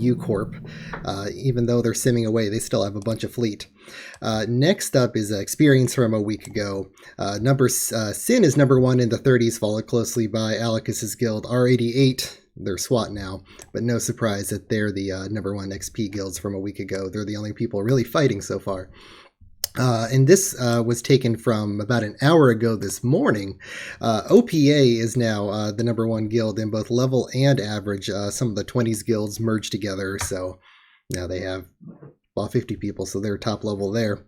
U Corp. Even though they're simming away, they still have a bunch of fleet. Next up is experience from a week ago. Sin is number 1 in the 30s, followed closely by Alicus's guild, R88. They're SWAT now, but no surprise that they're the number 1 XP guilds from a week ago. They're the only people really fighting so far. And this was taken from about an hour ago this morning. OPA is now the number 1 guild in both level and average. Some of the 20s guilds merged together, so now they have about 50 people, so they're top level there.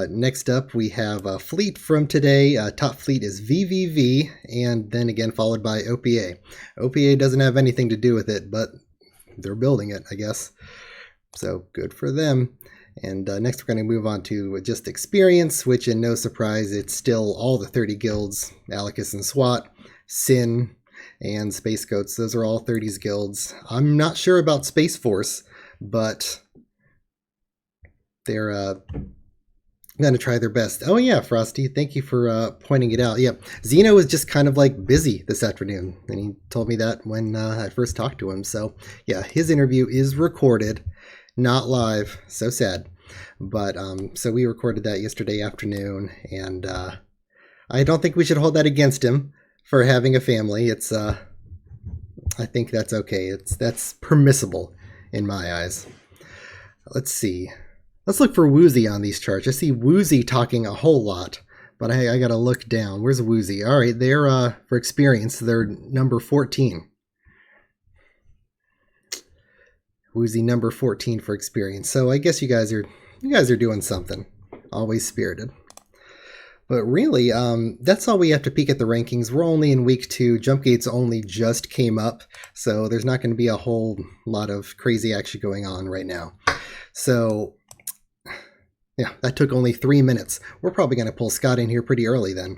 Next up, we have Fleet from today. Top Fleet is VVV, and then again followed by OPA. OPA doesn't have anything to do with it, but they're building it, I guess. So good for them. And next we're going to move on to just experience, which in no surprise, it's still all the 30 guilds, Alicus and SWAT, Sin, and Space Goats. Those are all 30s guilds. I'm not sure about Space Force, but they're going to try their best. Oh yeah, Frosty, thank you for pointing it out. Yep, Xeno was just kind of like busy this afternoon, and he told me that when I first talked to him. So yeah, his interview is recorded. Not live, so sad. But so we recorded that yesterday afternoon, and I don't think we should hold that against him for having a family. It's I think that's okay. That's permissible in my eyes. Let's see. Let's look for Woozy on these charts. I see Woozy talking a whole lot, but I gotta look down. Where's Woozy? All right, they're for experience, they're number 14. Woozy number 14 for experience. So I guess you guys are doing something. Always spirited. But really, that's all we have to peek at the rankings. We're only in week 2. Jump gates only just came up, so there's not going to be a whole lot of crazy action going on right now. So yeah, that took only 3 minutes. We're probably going to pull Scott in here pretty early then,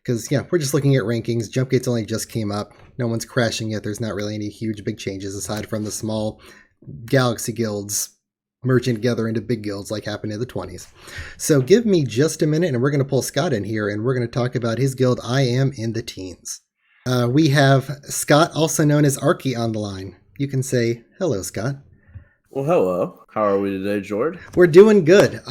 because yeah, we're just looking at rankings. Jump gates only just came up. No one's crashing yet. There's not really any huge big changes aside from the small galaxy guilds merging together into big guilds like happened in the 20s. So give me just a minute and we're going to pull Scott in here and we're going to talk about his guild, I Am in the Teens. We have Scott, also known as Arky, on the line. You can say hello, Scott. Well, hello. How are we today, Jord? We're doing good.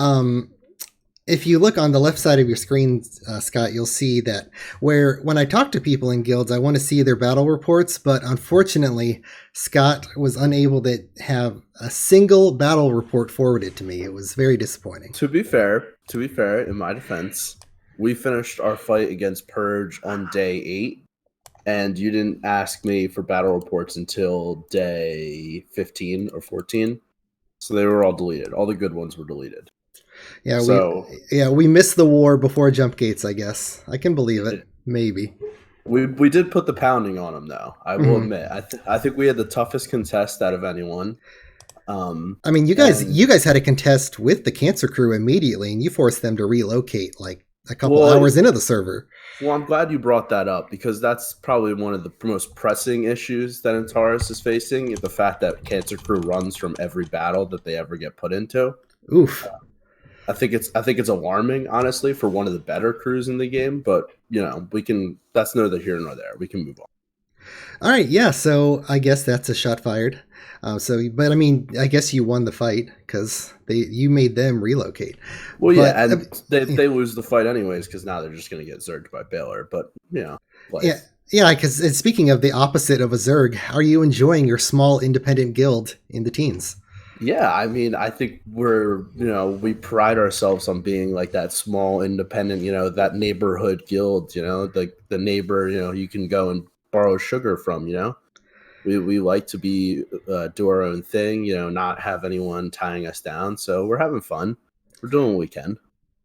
If you look on the left side of your screen, Scott, you'll see that when I talk to people in guilds, I want to see their battle reports, but unfortunately, Scott was unable to have a single battle report forwarded to me. It was very disappointing. To be fair, in my defense, we finished our fight against Purge on day 8, and you didn't ask me for battle reports until day 15 or 14, so they were all deleted. All the good ones were deleted. Yeah, we missed the war before jump gates, I guess. I can believe it. Maybe. We did put the pounding on them, though. I will admit. I think we had the toughest contest out of anyone. I mean, you guys had a contest with the Cancer Crew immediately, and you forced them to relocate like a couple hours into the server. Well, I'm glad you brought that up, because that's probably one of the most pressing issues that Antares is facing, the fact that Cancer Crew runs from every battle that they ever get put into. Oof. I think it's alarming, honestly, for one of the better crews in the game, but that's neither here nor there. We can move on. All right, yeah, so I guess that's a shot fired. But I mean, I guess you won the fight because you made them relocate. Well, yeah, and they lose the fight anyways because now they're just going to get zerged by Baylor. But yeah, because speaking of the opposite of a zerg, are you enjoying your small independent guild in the teens? Yeah, I mean, I think we pride ourselves on being like that small independent, that neighborhood guild, like the neighbor, you can go and borrow sugar from, we like to do our own thing, not have anyone tying us down. So we're having fun. We're doing what we can.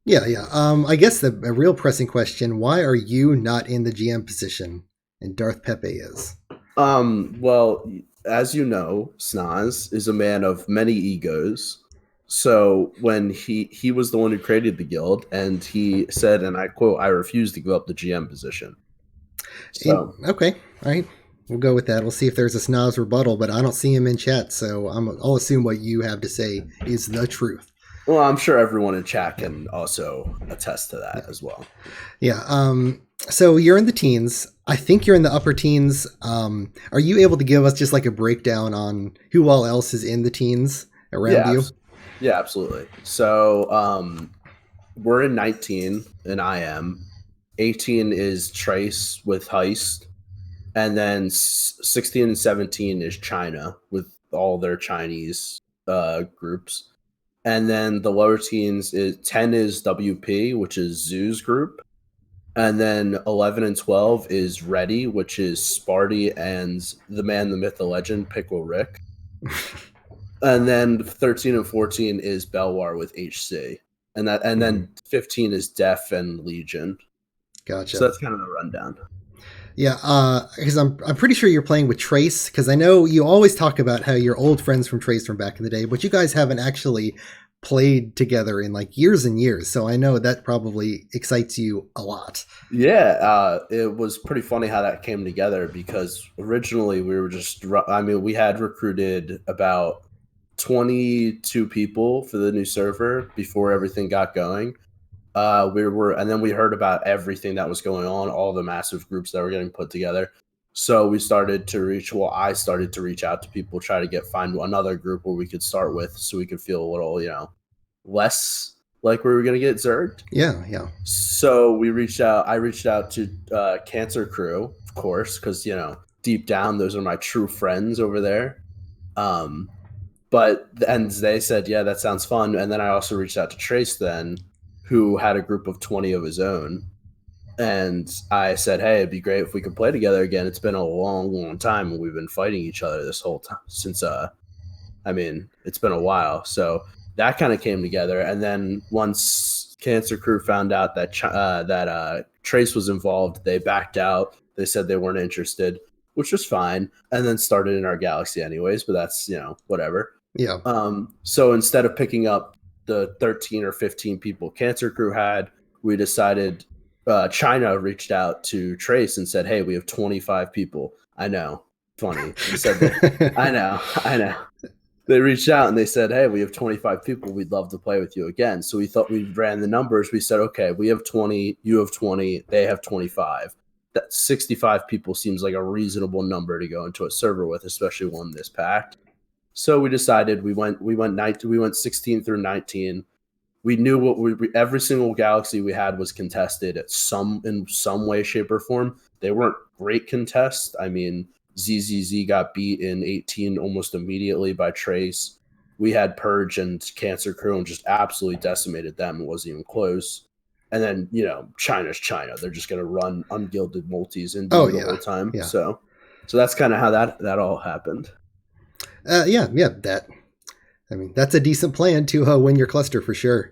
Yeah. I guess a real pressing question, why are you not in the GM position and Darth Pepe is? Well, as you know, Snaz is a man of many egos. So when he was the one who created the guild, and he said, and I quote, "I refuse to give up the GM position." So okay, all right, we'll go with that. We'll see if there's a Snaz rebuttal, but I don't see him in chat, so I'll assume what you have to say is the truth. Well, I'm sure everyone in chat can also attest to that as well. Yeah. So you're in the teens. I think you're in the upper teens. Are you able to give us just like a breakdown on who all else is in the teens around Yeah, you? yeah, absolutely. So we're in 19, and I am. 18 is Trace with Heist, and then 16 and 17 is China with all their Chinese groups. And then the lower teens is 10 is WP, which is Zoo's group. And then 11 and 12 is Ready, which is Sparty and the man, the myth, the legend, Pickle Rick. And then 13 and 14 is Belwar with HC. And then 15 is Def and Legion. So Gotcha. that's kind of the rundown. Yeah, because I'm pretty sure you're playing with Trace. Because I know you always talk about how you're old friends from Trace from back in the day, but you guys haven't actually played together in like years and years. So I know that probably excites you a lot. Yeah, it was pretty funny how that came together because originally we were we had recruited about 22 people for the new server before everything got going. And then we heard about everything that was going on, all the massive groups that were getting put together. So I started to reach out to people, try to find another group where we could start with so we could feel a little, less like we were going to get zerged. Yeah, yeah. So I reached out to Cancer Crew, of course, because, deep down, those are my true friends over there. And they said, yeah, that sounds fun. And then I also reached out to Trace then, who had a group of 20 of his own. And I said, hey, it'd be great if we could play together again. It's been a long, long time, and we've been fighting each other this whole time since, it's been a while. So that kind of came together. And then once Cancer Crew found out that Trace was involved, they backed out. They said they weren't interested, which was fine. And then started in our galaxy anyways, but that's, whatever. Yeah. So instead of picking up the 13 or 15 people Cancer Crew had, we decided China reached out to Trace and said, hey, we have 25 people. I know. Funny. He said that. I know. They reached out and they said, hey, we have 25 people. We'd love to play with you again. So we ran the numbers. We said, okay, we have 20, you have 20, they have 25. That 65 people seems like a reasonable number to go into a server with, especially one this packed. So we decided we went 16 through 19. We knew every single galaxy we had was contested in some way, shape, or form. They weren't great contests. I mean, ZZZ got beat in 18 almost immediately by Trace. We had Purge and Cancer Crew and just absolutely decimated them. It wasn't even close. And then, China's China. They're just going to run ungilded multis and do the whole time. Yeah. So that's kind of how that all happened. Yeah. That's a decent plan to win your cluster for sure.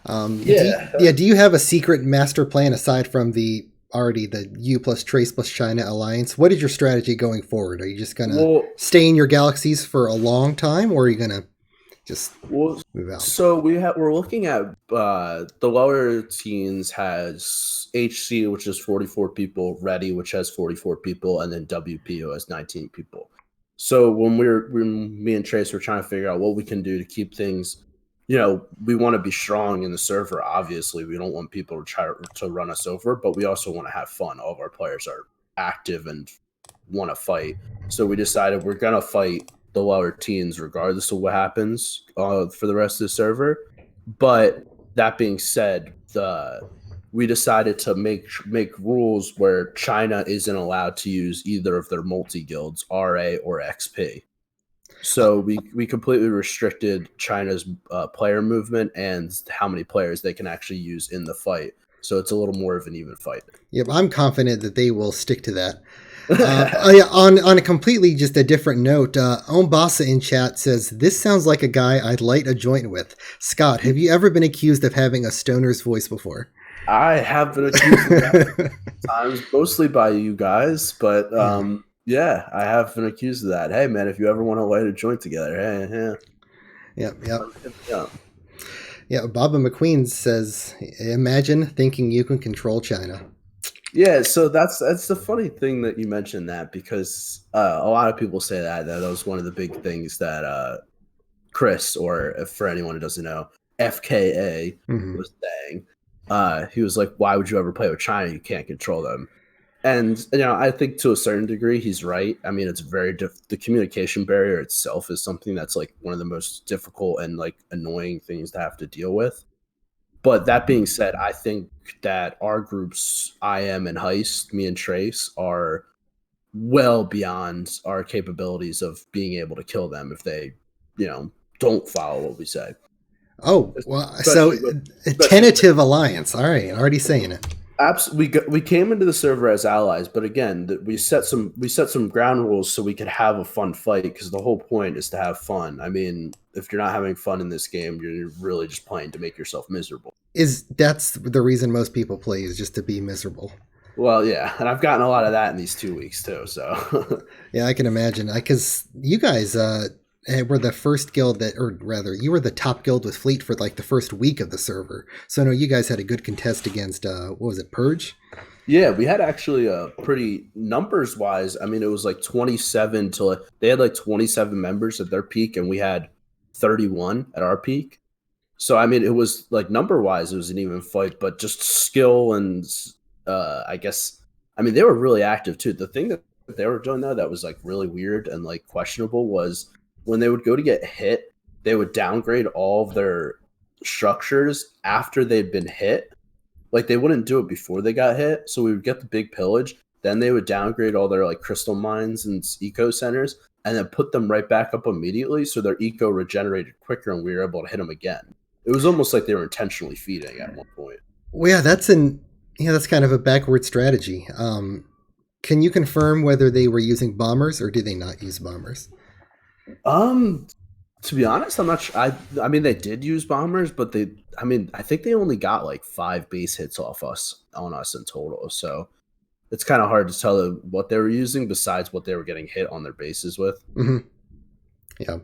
Do you have a secret master plan aside from the U plus Trace plus China alliance? What is your strategy going forward? Are you just gonna stay in your galaxies for a long time, or are you gonna just move out? So we're looking at the lower teens has HC, which is 44 people, Ready, which has 44 people, and then WP, who has 19 people. So when me and Trace were trying to figure out what we can do to keep things, we want to be strong in the server. Obviously, we don't want people to try to run us over, but we also want to have fun. All of our players are active and want to fight. So we decided we're going to fight the lower teens regardless of what happens for the rest of the server. But that being said, we decided to make rules where China isn't allowed to use either of their multi-guilds, RA or XP. So we completely restricted China's player movement and how many players they can actually use in the fight. So it's a little more of an even fight. Yep, I'm confident that they will stick to that. On a completely just a different note, Ombasa in chat says, this sounds like a guy I'd light a joint with. Scott, have you ever been accused of having a stoner's voice before? I have been accused of that times, mostly by you guys, but yeah, I have been accused of that. Hey, man, if you ever want to light a joint together, hey. Yeah, Baba McQueen says, imagine thinking you can control China. Yeah, so that's the funny thing that you mentioned that, because a lot of people say that was one of the big things that Chris, or for anyone who doesn't know, FKA Hmm. was saying. He was like, "Why would you ever play with China? You can't control them." And I think to a certain degree, he's right. I mean, it's very the communication barrier itself is something that's like one of the most difficult and like annoying things to have to deal with. But that being said, I think that our groups, IM and Heist, me and Trace, are well beyond our capabilities of being able to kill them if they, you know, don't follow what we say. Oh, well, so Especially with, a especially with tentative alliance. All right, already saying it. we came into the server as allies, but again, we set some ground rules so we could have a fun fight because the whole point is to have fun. I mean, if you're not having fun in this game, you're really just playing to make yourself miserable. That's the reason most people play is just to be miserable. Well, yeah, and I've gotten a lot of that in these 2 weeks too. So Yeah, I can imagine. Because you guys were the first guild that, or rather, you were the top guild with fleet for like the first week of the server. So I know you guys had a good contest against what was it, Purge? yeah, we had actually a pretty numbers wise. I mean, it was like 27 to they had like 27 members at their peak, and we had 31 at our peak. So I mean, it was like number wise, it was an even fight, but just skill and I guess I mean they were really active too. The thing that they were doing though that was like really weird and like questionable was when they would go to get hit, they would downgrade all of their structures after they'd been hit. Like they wouldn't do it before they got hit. So we would get the big pillage, then they would downgrade all their like crystal mines and eco centers, and then put them right back up immediately. So their eco regenerated quicker, and we were able to hit them again. It was almost like they were intentionally feeding at one point. Well, yeah, that's kind of a backward strategy. Can you confirm whether they were using bombers or did they not use bombers? Um, to be honest, I'm not sure. I mean, they did use bombers, but I mean, I think they only got like 5 base hits on us in total. So it's kind of hard to tell what they were using besides what they were getting hit on their bases with. Hmm. Yeah,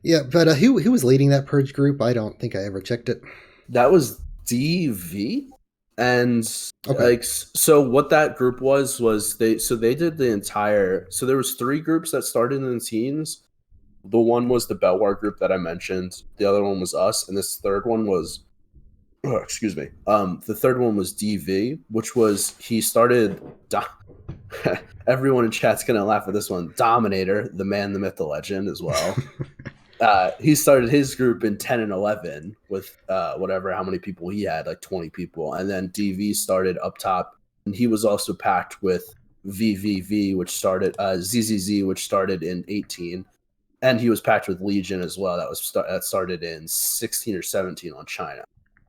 yeah. But who was leading that purge group? I don't think I ever checked it. That was DV, and Okay. like so what that group was they did the entire so there was 3 groups that started in the teens. The one was the Belwar group that I mentioned. The other one was us, and this third one was excuse me. The third one was DV, which was he started. Everyone in chat's gonna laugh at this one. Dominator, the man, the myth, the legend, as well. He started his group in 10 and 11 with whatever how many people he had, like 20 people, and then DV started up top, and he was also packed with VVV, which started ZZZ, which started in 18, and he was packed with Legion as well. That started in 16 or 17 on China.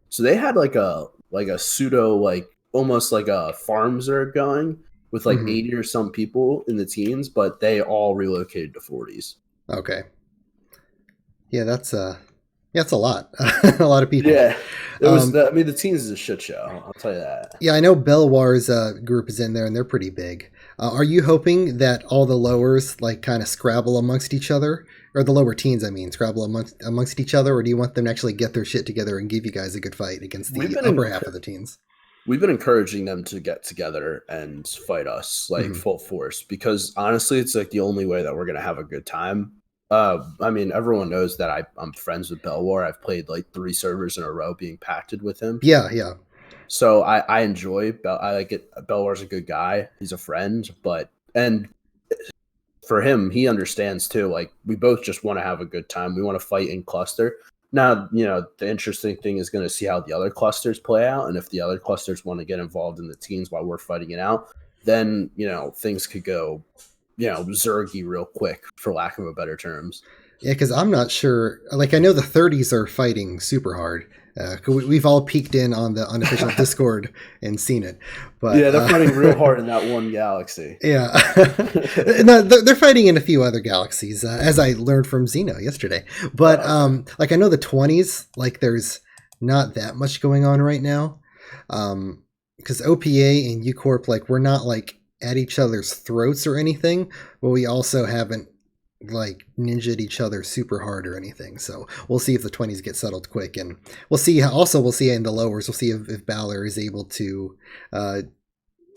So they had like a pseudo like almost like a farm zerg going with like Hmm. 80 or some people in the teens, but they all relocated to 40s. Okay. Yeah, that's a lot. A lot of people. Yeah, it was. Um, I mean, the teens is a shit show. I'll tell you that. yeah, I know Belwar's group is in there, and they're pretty big. Are you hoping that all the lowers like kind of scrabble amongst each other, or the lower teens? I mean, scrabble amongst each other, or do you want them to actually get their shit together and give you guys a good fight against We've the been upper half of the teens? we've been encouraging them to get together and fight us like Hmm. full force because honestly, it's like the only way that we're gonna have a good time. I mean, everyone knows that I'm friends with Belwar. I've played like 3 servers in a row being pacted with him. Yeah, yeah. So I enjoy I like it. Belwar's a good guy. He's a friend, but and for him, he understands too. Like we both just want to have a good time. We want to fight in cluster. Now, the interesting thing is going to see how the other clusters play out, and if the other clusters want to get involved in the teams while we're fighting it out, then things could go, zergy real quick, for lack of a better terms. Yeah, because I'm not sure. Like, I know the 30s are fighting super hard. We've all peeked in on the unofficial Discord and seen it. But Yeah, they're fighting real hard in that one galaxy. yeah, no, they're fighting in a few other galaxies, as I learned from Xeno yesterday. But like I know the 20s, like there's not that much going on right now, because OPA and UCorp, like we're not like at each other's throats or anything, but we also haven't like ninja'd each other super hard or anything. So we'll see if the 20s get settled quick, and we'll see in the lowers. We'll see if Balor is able to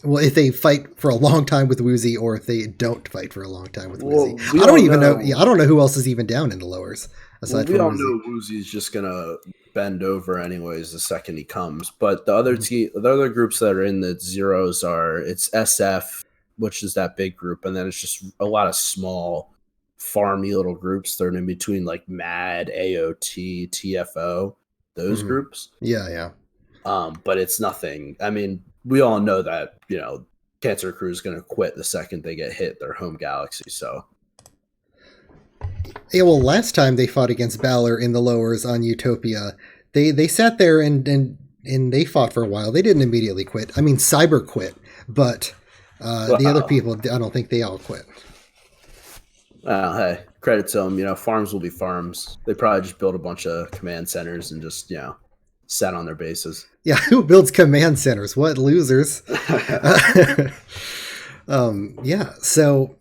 Well, if they fight for a long time with Woozy, or if they don't fight for a long time with Woozy. Well, we I all don't even know. know. Yeah, I don't know who else is even down in the lowers Well, aside we from all Woozy. know Woozy's just gonna bend over anyways the second he comes. But the Mhm. the other groups that are in the zeros are it's SF, which is that big group, and then it's just a lot of small, farmy little groups that are in between, like MAD, AOT, TFO, those Mhm. groups. Yeah, yeah. But it's nothing. I mean, we all know that Cancer Crew is gonna quit the second they get hit their home galaxy. So Yeah, well, last time they fought against Balor in the lowers on Utopia, they sat there and they fought for a while. They didn't immediately quit. I mean, Cyber quit, but the other well, people, I don't think they all quit. hey, credit to them. Farms will be farms. They probably just built a bunch of command centers and just sat on their bases. Yeah, who builds command centers? What losers? Yeah, so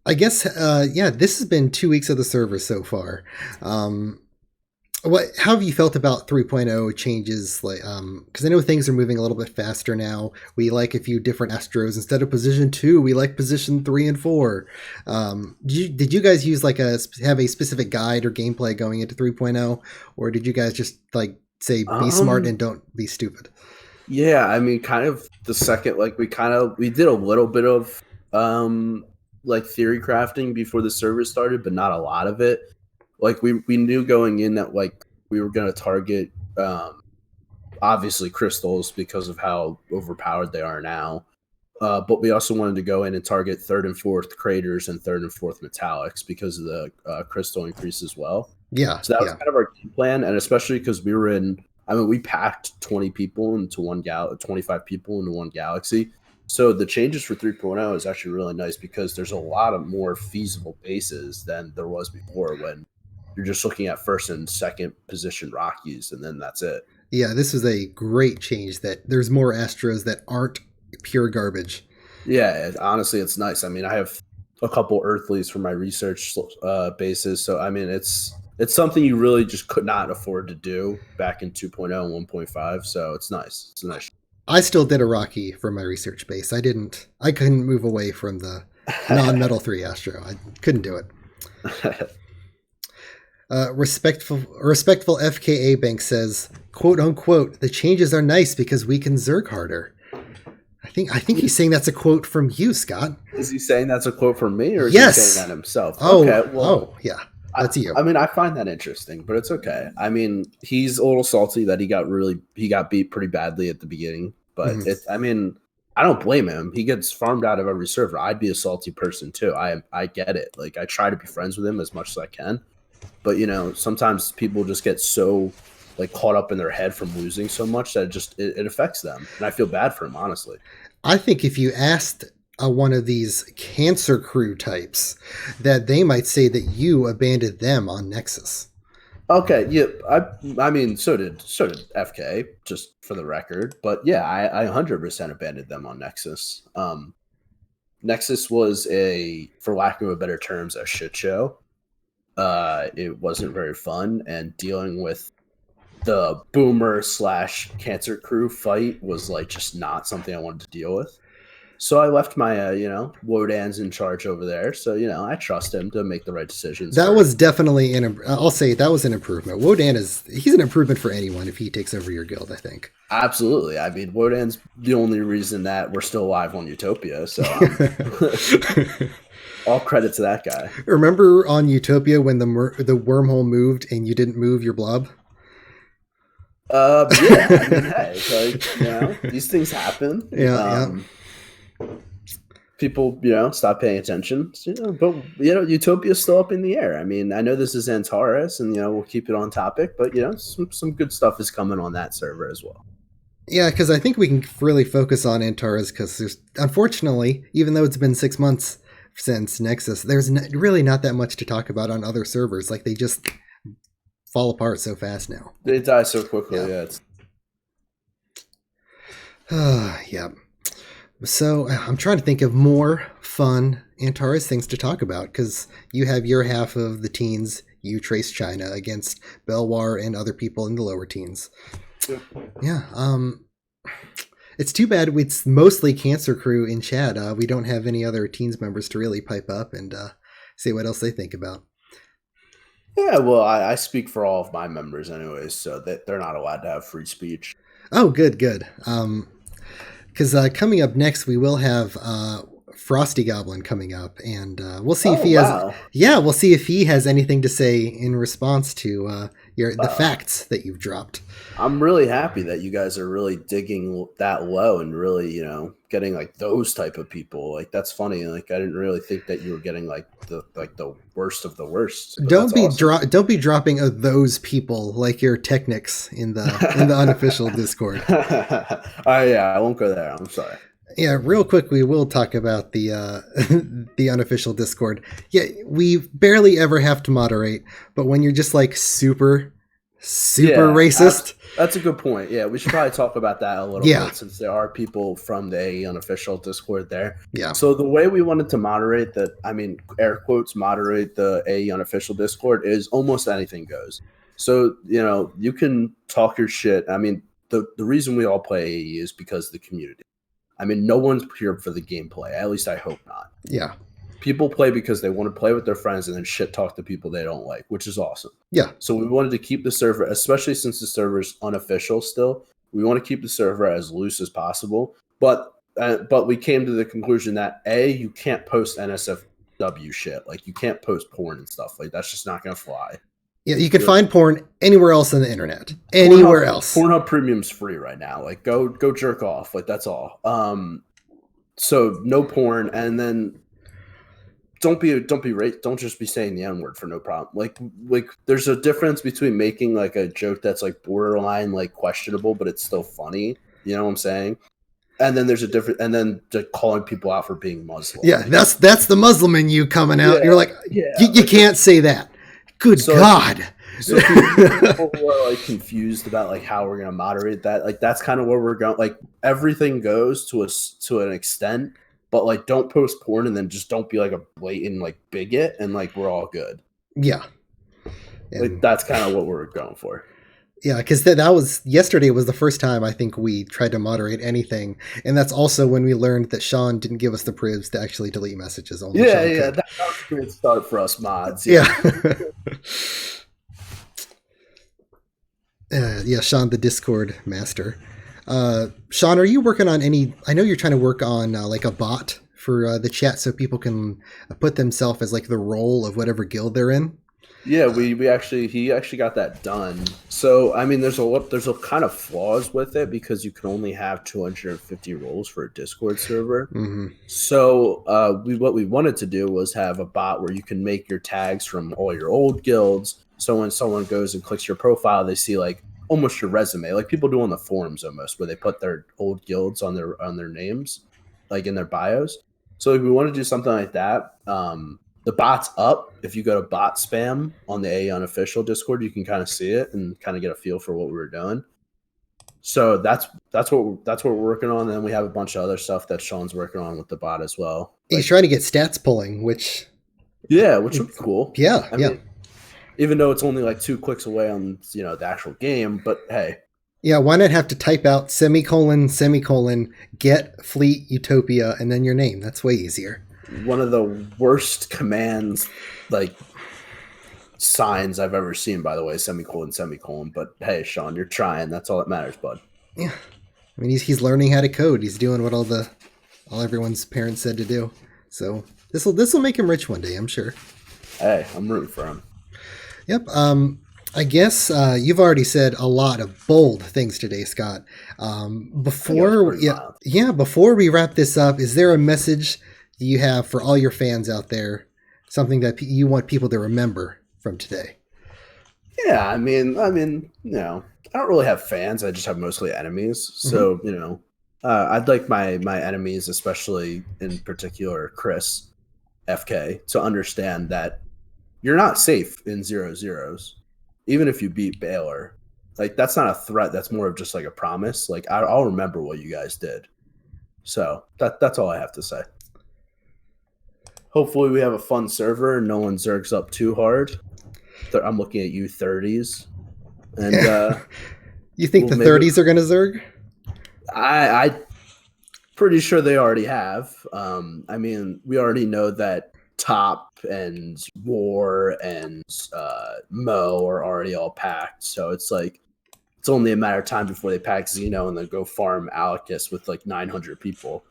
I guess yeah, this has been 2 weeks of the server so far. Um, how have you felt about 3.0 changes? Like, because I know things are moving a little bit faster now. We like a few different Astros instead of position 2. We like position 3 and 4. Did you guys use like have a specific guide or gameplay going into 3.0, or did you guys just like say be smart and don't be stupid? Yeah, I mean, kind of the second, like we did a little bit of like theory crafting before the server started, but not a lot of it. Like we knew going in that like we were going to target obviously crystals because of how overpowered they are now. But we also wanted to go in and target third and fourth craters and third and fourth metallics because of the crystal increase as well. Yeah, So that was yeah. kind of our game plan, and especially because we were in. I mean, we packed 20 people into 25 people into one galaxy. So the changes for 3.0 is actually really nice because there's a lot of more feasible bases than there was before when you're just looking at first and second position Rockies, and then that's it. Yeah, this was a great change that there's more Astros that aren't pure garbage. Yeah, honestly, it's nice. I mean, I have a couple Earthlies for my research bases, so I mean, it's something you really just could not afford to do back in 2.0 and 1.5. So it's nice. It's nice. I still did a Rocky for my research base. I couldn't move away from the non-metal 3 Astro. I couldn't do it. Respectful FKA Bank says, quote unquote, the changes are nice because we can Zerg harder. I think he's saying that's a quote from you, Scott. Is he saying that's a quote from me, or is yes. he saying that himself? Oh, okay, well, yeah, that's you. I mean, I find that interesting, but it's okay. I mean, he's a little salty that he got beat pretty badly at the beginning, but I mean, I don't blame him. He gets farmed out of every server. I'd be a salty person too. I get it. Like I try to be friends with him as much as I can, but sometimes people just get so like caught up in their head from losing so much that it affects them, and I feel bad for him, honestly. I think if you asked one of these Cancer Crew types, that they might say that you abandoned them on Nexus. Okay, yeah, I mean, so did FK, just for the record. But yeah, I 100% abandoned them on Nexus. Nexus was for lack of a better terms, a shit show. It wasn't very fun, and dealing with the boomer / Cancer Crew fight was like just not something I wanted to deal with. So I left my, Wodan's in charge over there. So, I trust him to make the right decisions. That was definitely I'll say that was an improvement. Wodan he's an improvement for anyone if he takes over your guild, I think. Absolutely. I mean, Wodan's the only reason that we're still alive on Utopia. So all credit to that guy. Remember on Utopia when the wormhole moved and you didn't move your blob? Yeah. I mean, hey, like, these things happen. Yeah. People, stop paying attention. But Utopia's still up in the air. I mean, I know this is Antares, and we'll keep it on topic. But some good stuff is coming on that server as well. Yeah, because I think we can really focus on Antares because there's, unfortunately, even though it's been 6 months since Nexus, there's really not that much to talk about on other servers. Like they just fall apart so fast now. They die so quickly. Yeah. So I'm trying to think of more fun Antares things to talk about because you have your half of the teens. You trace China against Belwar and other people in the lower teens. Yeah. It's too bad it's mostly Cancer Crew in chat. We don't have any other teens members to really pipe up and say what else they think about. Yeah, well, I speak for all of my members anyways, so that they're not allowed to have free speech. Oh, good. Because coming up next, we will have FrostyGoblin coming up, and we'll see if he has. Yeah, we'll see if he has anything to say in response to the facts that you've dropped. I'm really happy that you guys are really digging that low and really, getting like those type of people. Like that's funny. Like I didn't really think that you were getting like the worst of the worst. Don't be dropping those people like your technics in the unofficial Discord. Yeah, I won't go there. I'm sorry. Yeah, real quick, we will talk about the the unofficial Discord. Yeah, we barely ever have to moderate, but when you're just like super racist. That's a good point. Yeah, we should probably talk about that a little bit since there are people from the AE unofficial Discord there. Yeah. So the way we wanted to moderate air quotes, moderate the AE unofficial Discord is almost anything goes. So, you can talk your shit. I mean, the reason we all play AE is because of the community. I mean, no one's here for the gameplay. At least I hope not. Yeah. People play because they want to play with their friends and then shit talk to people they don't like, which is awesome. Yeah. So we wanted to keep the server, especially since the server is unofficial still, we want to keep the server as loose as possible. But we came to the conclusion that you can't post NSFW shit. Like you can't post porn and stuff. Like that's just not going to fly. Yeah, you can find porn anywhere else on the internet. Anywhere else. Pornhub Premium's free right now. Like go jerk off. Like that's all. So no porn, and then don't just be saying the N-word for no problem. Like there's a difference between making like a joke that's like borderline like questionable, but it's still funny. You know what I'm saying? And then there's a different, and then calling people out for being Muslim. Yeah, that's the Muslim in you coming out. You're like, you can't say that. Good God. So people who are like confused about like how we're gonna moderate that, like that's kind of where we're going. Like everything goes to an extent, but like don't post porn and then just don't be like a blatant like bigot and like we're all good. Yeah. Like that's kind of what we're going for. Yeah, because that was yesterday was the first time I think we tried to moderate anything, and that's also when we learned that Sean didn't give us the privs to actually delete messages. Only that was a good start for us mods. Yeah. Sean, the Discord master. Sean, are you working on any? I know you're trying to work on like a bot for the chat so people can put themselves as like the role of whatever guild they're in. Yeah, he actually got that done. So I mean, there's a kind of flaws with it because you can only have 250 roles for a Discord server. Mm-hmm. So what we wanted to do was have a bot where you can make your tags from all your old guilds. So when someone goes and clicks your profile, they see like almost your resume, like people do on the forums almost, where they put their old guilds on their names, like in their bios. So if we want to do something like that, the bot's up. If you go to bot spam on the AE unofficial Discord, you can kind of see it and kind of get a feel for what we were doing. So that's what we're working on. And then we have a bunch of other stuff that Sean's working on with the bot as well. He's trying to get stats pulling, which would be cool. Yeah, I mean, even though it's only like 2 clicks away on the actual game, but hey. Yeah, why not have to type out semicolon get fleet utopia and then your name? That's way easier. One of the worst commands, like signs I've ever seen, by the way, semicolon. But hey, Sean, you're trying. That's all that matters, bud. Yeah, I mean he's learning how to code. He's doing what all everyone's parents said to do. So this will make him rich one day, I'm sure. Hey, I'm rooting for him. Yep. I guess you've already said a lot of bold things today, Scott. Before we wrap this up, is there a message you have for all your fans out there? Something that you want people to remember from today? Yeah, I mean, I don't really have fans. I just have mostly enemies. So, I'd like my enemies, especially in particular Chris, FK, to understand that you're not safe in 0-0s. Even if you beat Baylor, like that's not a threat. That's more of just like a promise. Like I'll remember what you guys did. So that's all I have to say. Hopefully we have a fun server and no one zergs up too hard. I'm looking at you 30s. And you think the 30s are going to zerg? I Pretty sure they already have. I mean, we already know that Top and War and Mo are already all packed. So it's like it's only a matter of time before they pack Xeno and then go farm Alicus with like 900 people.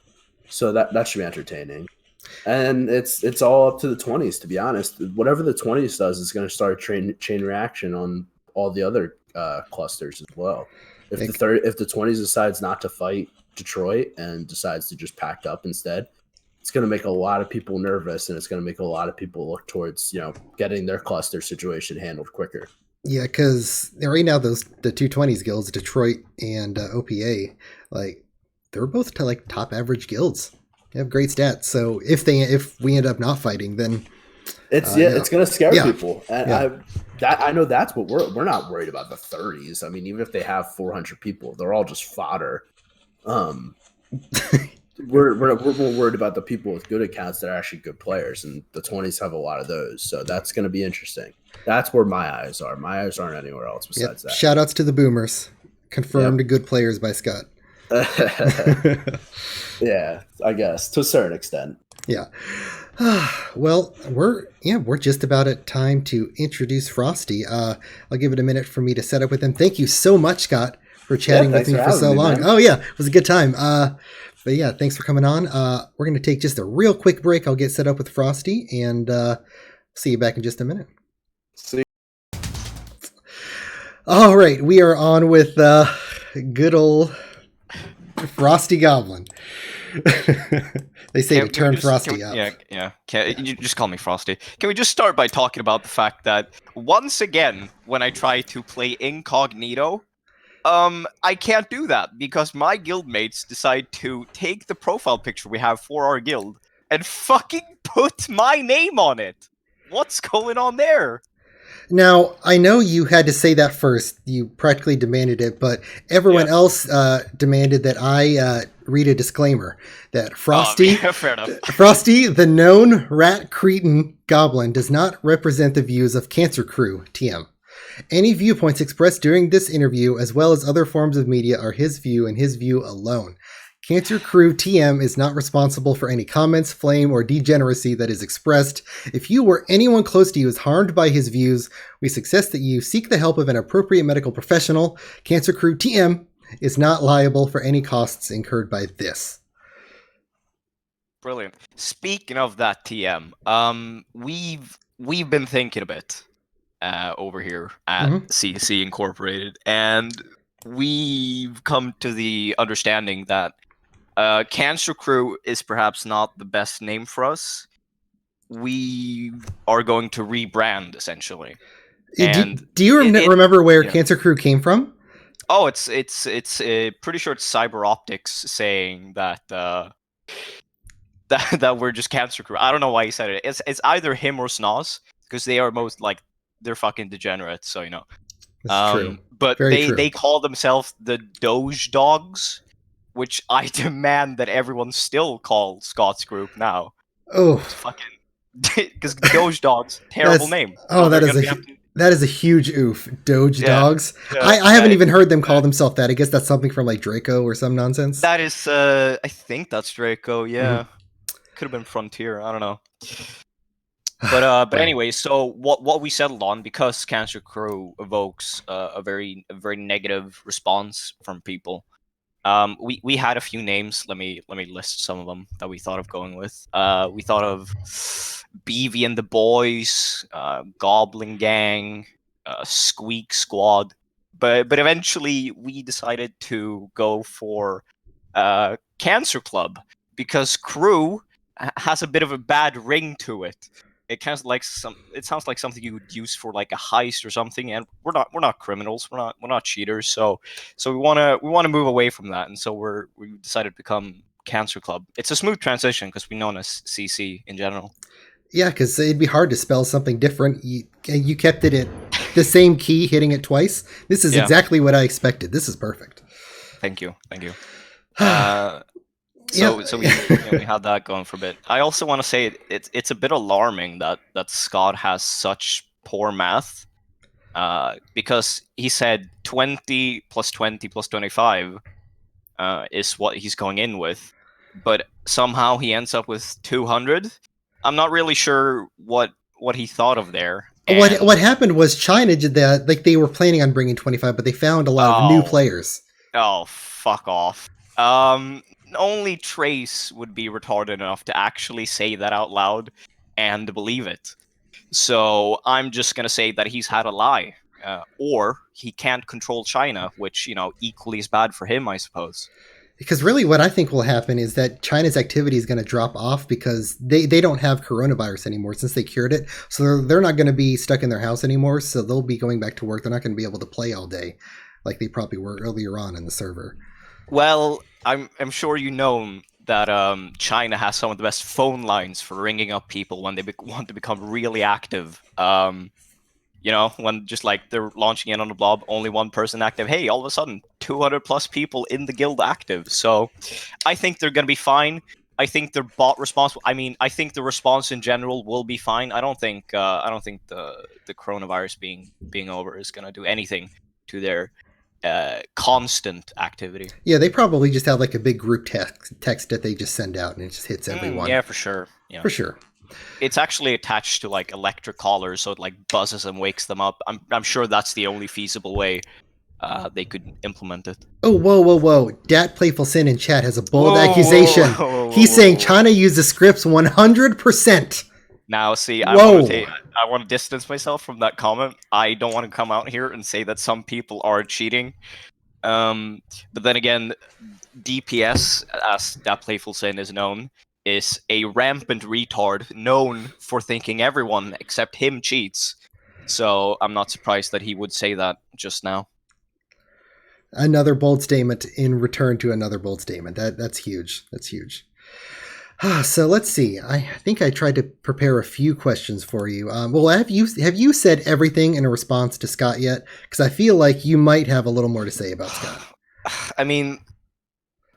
So that should be entertaining. And it's all up to the 20s, to be honest. Whatever the 20s does is going to start a chain reaction on all the other clusters as well. If the 20s decides not to fight Detroit and decides to just pack up instead, it's going to make a lot of people nervous, and it's going to make a lot of people look towards getting their cluster situation handled quicker. Yeah, because right now the 220s guilds, Detroit and OPA, like they're both top average guilds. They have great stats. So if we end up not fighting, then it's going to scare people. And I know that's what we're not worried about the 30s. I mean, even if they have 400 people, they're all just fodder. We're more worried about the people with good accounts that are actually good players, and the 20s have a lot of those. So that's going to be interesting. That's where my eyes are. My eyes aren't anywhere else besides that. Shout outs to the boomers. Confirmed good players by Scott. Yeah, I guess to a certain extent. Yeah. Well, we're just about at time to introduce Frosty. I'll give it a minute for me to set up with him. Thank you so much, Scott, for chatting with me for so long. Man. Oh yeah, it was a good time. But yeah, thanks for coming on. We're going to take just a real quick break. I'll get set up with Frosty, and see you back in just a minute. See you. All right, we are on with good old FrostyGoblin. They say to turn Frosty up. Yeah. You just call me Frosty. Can we just start by talking about the fact that once again, when I try to play incognito, I can't do that because my guildmates decide to take the profile picture we have for our guild and fucking put my name on it. What's going on there? Now, I know you had to say that first. You practically demanded it, but everyone else demanded that I read a disclaimer that Frosty, fair enough. Frosty, the known rat cretin goblin, does not represent the views of Cancer Crew TM. Any viewpoints expressed during this interview, as well as other forms of media, are his view and his view alone. Cancer Crew TM is not responsible for any comments, flame, or degeneracy that is expressed. If you or anyone close to you is harmed by his views, we suggest that you seek the help of an appropriate medical professional. Cancer Crew TM is not liable for any costs incurred by this. Brilliant. Speaking of that TM, we've been thinking a bit over here at CC Incorporated, and we've come to the understanding that Cancer Crew is perhaps not the best name for us. We are going to rebrand, essentially. And do you remember where Cancer Crew came from? Oh, it's pretty sure it's Cyber Optics saying that that we're just Cancer Crew. I don't know why he said it. It's either him or Snoz, because they are most they're fucking degenerates. So That's true. But they call themselves the Doge Dogs, which I demand that everyone still call Scott's group now. Oh, it's fucking because Doge Dogs, terrible name. Oh, that is a huge oof. Doge Dogs. Yeah, I haven't even heard them call themselves that. I guess that's something from Draco or some nonsense. That is, I think that's Draco. Yeah, could have been Frontier. I don't know. But anyway, so what we settled on, because Cancer Crew evokes a very negative response from people. We had a few names. Let me list some of them that we thought of going with. We thought of Beavy and the Boys, Goblin Gang, Squeak Squad, but eventually we decided to go for Cancer Club, because Crew has a bit of a bad ring to it. It sounds like something you would use for a heist or something, and we're not criminals, we're not cheaters, so we want to move away from that, and so we decided to become Cancer Club. It's a smooth transition because we know as CC in general. Yeah, because it'd be hard to spell something different. You kept it at the same key, hitting it twice. This is exactly what I expected. This is perfect. Thank you. So we had that going for a bit. I also want to say it's a bit alarming that Scott has such poor math, because he said 20 plus 20 plus 25 is what he's going in with, but somehow he ends up with 200. I'm not really sure what he thought of there. And What happened was China did that. Like they were planning on bringing 25, but they found a lot of new oh, players. oh, fuck off. Only Trace would be retarded enough to actually say that out loud and believe it. So I'm just gonna say that he's had a lie, or he can't control China, which equally is bad for him, I suppose. Because really, what I think will happen is that China's activity is going to drop off because they don't have coronavirus anymore since they cured it. So they're not going to be stuck in their house anymore. So they'll be going back to work. They're not going to be able to play all day like they probably were earlier on in the server. Well, I'm sure you know that China has some of the best phone lines for ringing up people when they want to become really active. When just like they're launching in on a blob, only one person active. Hey, all of a sudden, 200 plus people in the guild active. So, I think they're gonna be fine. I think their bot response. I mean, I think the response in general will be fine. I don't think the coronavirus being over is gonna do anything to their constant activity. Yeah, they probably just have like a big group text that they just send out and it just hits everyone. Yeah, for sure. Yeah. For sure. It's actually attached to like electric collars, so it like buzzes and wakes them up. I'm sure that's the only feasible way they could implement it. Oh, whoa. Dat Playful Sin in chat has a bold Whoa, accusation. whoa, He's saying whoa. China used the scripts 100%. Now, see, Whoa. I want to distance myself from that comment. I don't want to come out here and say that some people are cheating. But then again, DPS, as that Playful Sin is known, is a rampant retard known for thinking everyone except him cheats. So I'm not surprised that he would say that just now. Another bold statement in return to another bold statement. That's huge. That's huge. So let's see. I think I tried to prepare a few questions for you. Well, have you said everything in a response to Scott yet? Because I feel like you might have a little more to say about Scott. I mean,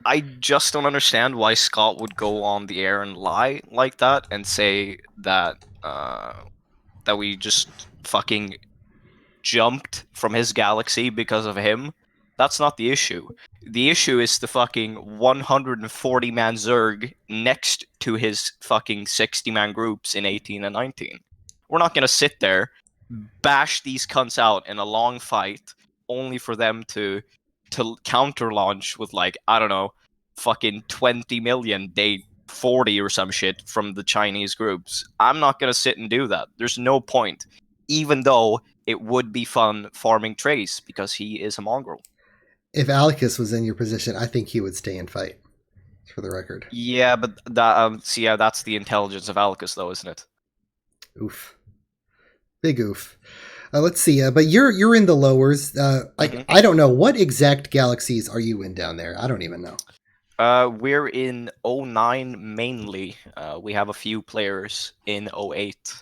I just don't understand why Scott would go on the air and lie like that and say that that we just fucking jumped from his galaxy because of him. That's not the issue. The issue is the fucking 140-man Zerg next to his fucking 60-man groups in 18 and 19. We're not gonna sit there, bash these cunts out in a long fight, only for them to counter launch with like, I don't know, fucking 20 million day 40 or some shit from the Chinese groups. I'm not gonna sit and do that. There's no point. Even though it would be fun farming Trace because he is a mongrel. If Alicus was in your position, I think he would stay and fight. For the record. Yeah, but that that's the intelligence of Alicus, though, isn't it? Oof. Big oof. Let's see. But you're in the lowers. I don't know, what exact galaxies are you in down there? I don't even know. We're in 09 mainly. We have a few players in 08.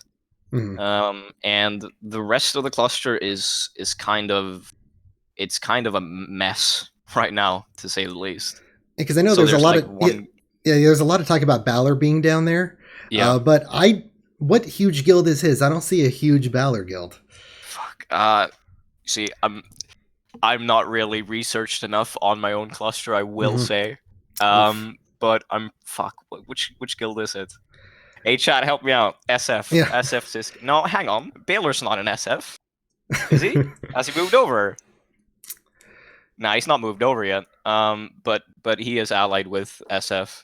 Mm-hmm. And the rest of the cluster is kind of a mess right now, to say the least. Because I know there's a lot of there's a lot of talk about Balor being down there. Yeah. But what huge guild is his? I don't see a huge Balor guild. Fuck. See, I'm not really researched enough on my own cluster, I will say. But which guild is it? Hey chat, help me out. SF. Yeah. SF says no, hang on. Balor's not an SF. Is he? Has he moved over? Nah, he's not moved over yet. But he is allied with SF.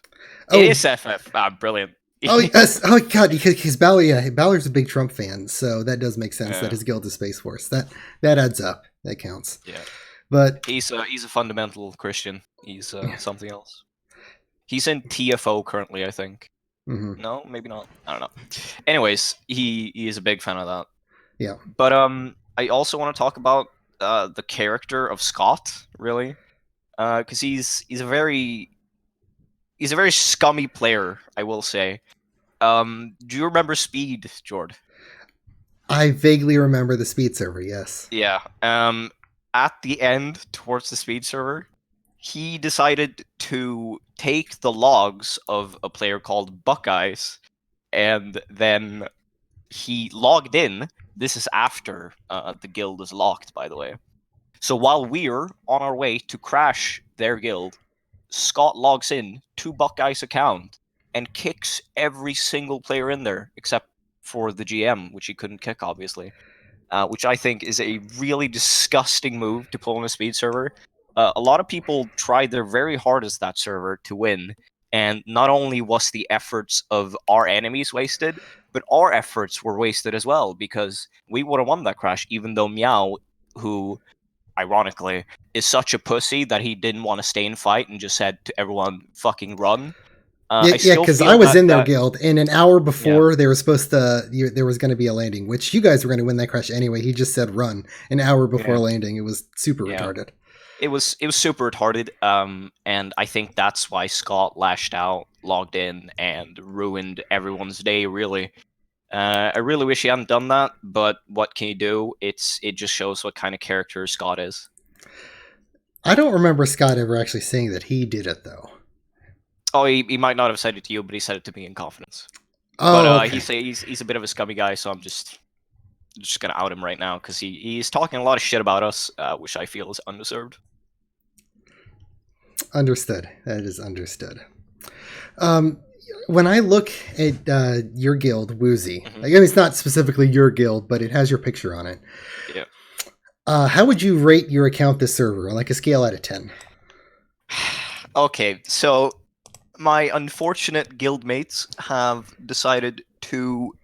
Oh. It is FF. Ah, brilliant. Oh yes! Oh god! Because Balor, Balor's a big Trump fan, so that does make sense that his guild is Space Force. That adds up. That counts. Yeah. But he's a fundamental Christian. He's something else. He's in TFO currently, I think. Mm-hmm. No, maybe not. I don't know. Anyways, he is a big fan of that. Yeah. But I also want to talk about the character of Scott, really, because he's a very scummy player, I will say. Do you remember Speed, Jord? I vaguely remember the Speed server. Yes. Yeah. At the end, towards the Speed server, he decided to take the logs of a player called Buckeyes, and then he logged in. This is after the guild is locked, by the way. So while we're on our way to crash their guild, Scott logs in to Buckeye's account and kicks every single player in there except for the GM, which he couldn't kick, obviously. Which I think is a really disgusting move to pull on a speed server. A lot of people tried their very hardest that server to win, and not only was the efforts of our enemies wasted, but our efforts were wasted as well, because we would have won that crash, even though Meow, who, ironically, is such a pussy that he didn't want to stay and fight and just said to everyone, fucking run. Yeah, I still because feel I was that, in their that guild, and an hour before they were supposed to, there was going to be a landing, which you guys were going to win that crash anyway. He just said run an hour before landing. It was super retarded. It was super retarded, and I think that's why Scott lashed out, logged in, and ruined everyone's day. Really, I really wish he hadn't done that, but what can you do? It just shows what kind of character Scott is. I don't remember Scott ever actually saying that he did it, though. Oh, he might not have said it to you, but he said it to me in confidence. Oh, but okay. he's a bit of a scummy guy, so I'm just gonna out him right now because he's talking a lot of shit about us, which I feel is undeserved. Understood. That is understood. When I look at your guild, Woozy, I mean, it's not specifically your guild, but it has your picture on it. Yeah. How would you rate your account this server on like a scale out of 10? Okay, so my unfortunate guildmates have decided to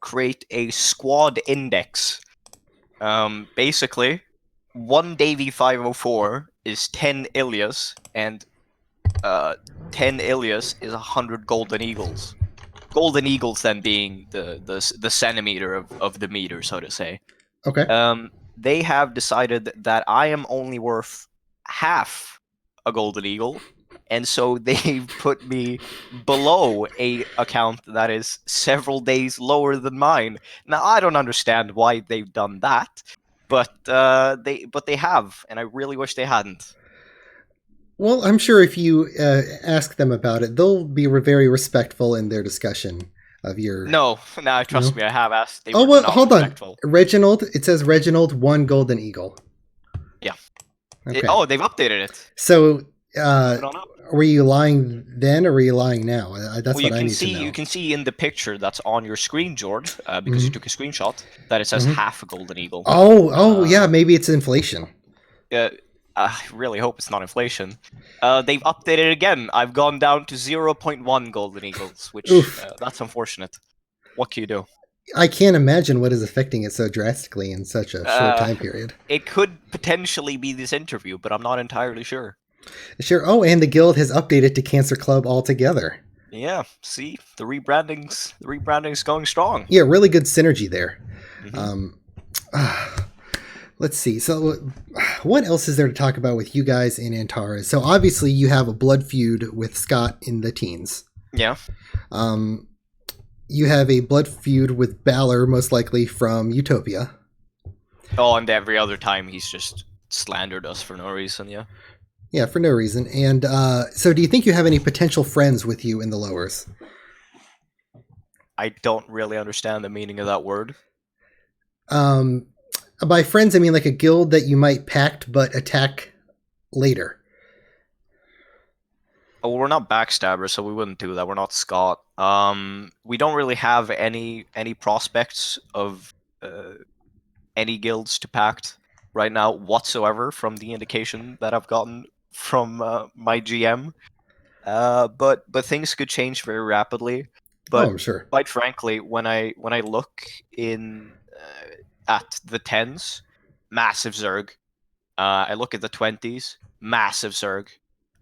create a squad index. Basically, one Davy 504 is 10 Ilias, and 10 Ilias is 100 Golden Eagles. Golden Eagles then being the centimeter of the meter, so to say. Okay. They have decided that I am only worth half a Golden Eagle, and so they've put me below a account that is several days lower than mine. Now I don't understand why they've done that, but they have, and I really wish they hadn't. Well, I'm sure if you ask them about it, they'll be very respectful in their discussion of your. No, trust me, I have asked. They Oh, were well, not hold respectful. on. Reginald, it says Reginald, 1 Golden Eagle. Yeah. Okay. They've updated it. So, Move it on up. were you lying then or were you lying now? That's what I need to know. You can see in the picture that's on your screen, George, because you took a screenshot, that it says half a Golden Eagle. Yeah, maybe it's inflation. I really hope it's not inflation. They've updated it again. I've gone down to 0.1 Golden Eagles, which that's unfortunate. What can you do? I can't imagine what is affecting it so drastically in such a short time period. It could potentially be this interview, but I'm not entirely sure. Sure. Oh, and the guild has updated to Cancer Club altogether. Yeah, see, the rebranding's going strong. Yeah, really good synergy there. Let's see. So, what else is there to talk about with you guys in Antares? So, obviously, you have a blood feud with Scott in the teens. Yeah. You have a blood feud with Balor, most likely from Utopia. Oh, and every other time he's just slandered us for no reason, yeah. Yeah, for no reason. And so do you think you have any potential friends with you in the lowers? I don't really understand the meaning of that word. By friends, I mean like a guild that you might pact but attack later. Oh, we're not backstabbers, so we wouldn't do that. We're not Scott. We don't really have any prospects of any guilds to pact right now whatsoever, from the indication that I've gotten from my GM. But things could change very rapidly. But I'm sure. Quite frankly, when I look in at the 10s, massive Zerg. I look at the 20s, massive Zerg.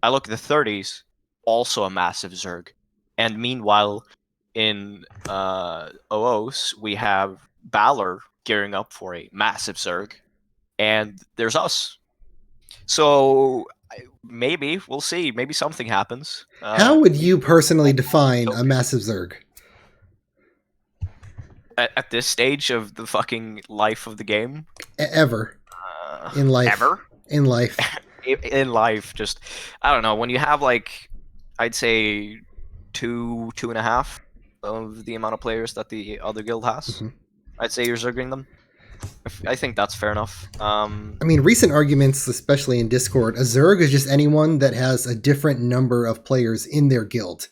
I look at the 30s, also a massive Zerg. And meanwhile, in OOs, we have Balor gearing up for a massive Zerg. And there's us. So maybe, we'll see. Maybe something happens. How would you personally define a massive Zerg? At this stage of the fucking life of the game? Ever. In life. Ever? In life. In life, just, I don't know, when you have like, I'd say 2.5 of the amount of players that the other guild has, I'd say you're zerging them. I think that's fair enough. I mean, recent arguments, especially in Discord, a Zerg is just anyone that has a different number of players in their guild.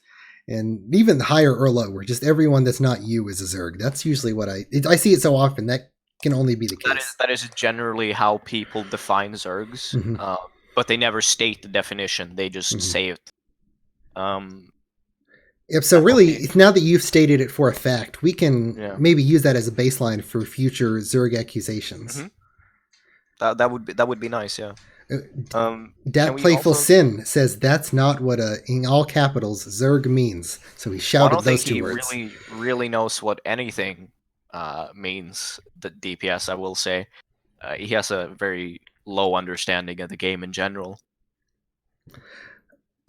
And even higher or lower, just everyone that's not you is a Zerg. That's usually what I see it so often. That can only be the case. That is generally how people define Zergs, but they never state the definition. They just say it. Yep, so really, now that you've stated it for a fact, we can maybe use that as a baseline for future Zerg accusations. That would be nice, yeah. Dat Playful Sin says that's not what in all capitals Zerg means. So he shouted those two words. I don't think he really knows what anything means. The DPS, I will say, he has a very low understanding of the game in general.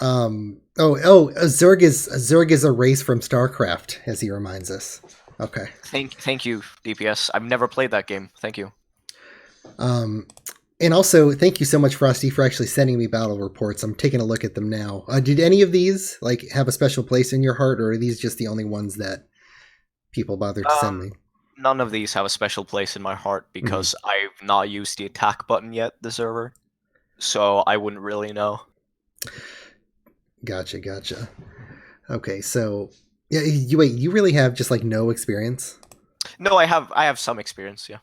A Zerg is a race from StarCraft, as he reminds us. Okay. Thank you, DPS. I've never played that game. Thank you. And also, thank you so much, Frosty, for actually sending me battle reports. I'm taking a look at them now. Did any of these have a special place in your heart, or are these just the only ones that people bothered to send me? None of these have a special place in my heart because I've not used the attack button yet, the server. So I wouldn't really know. Gotcha. Okay, so you really have just no experience? No, I have some experience, yeah.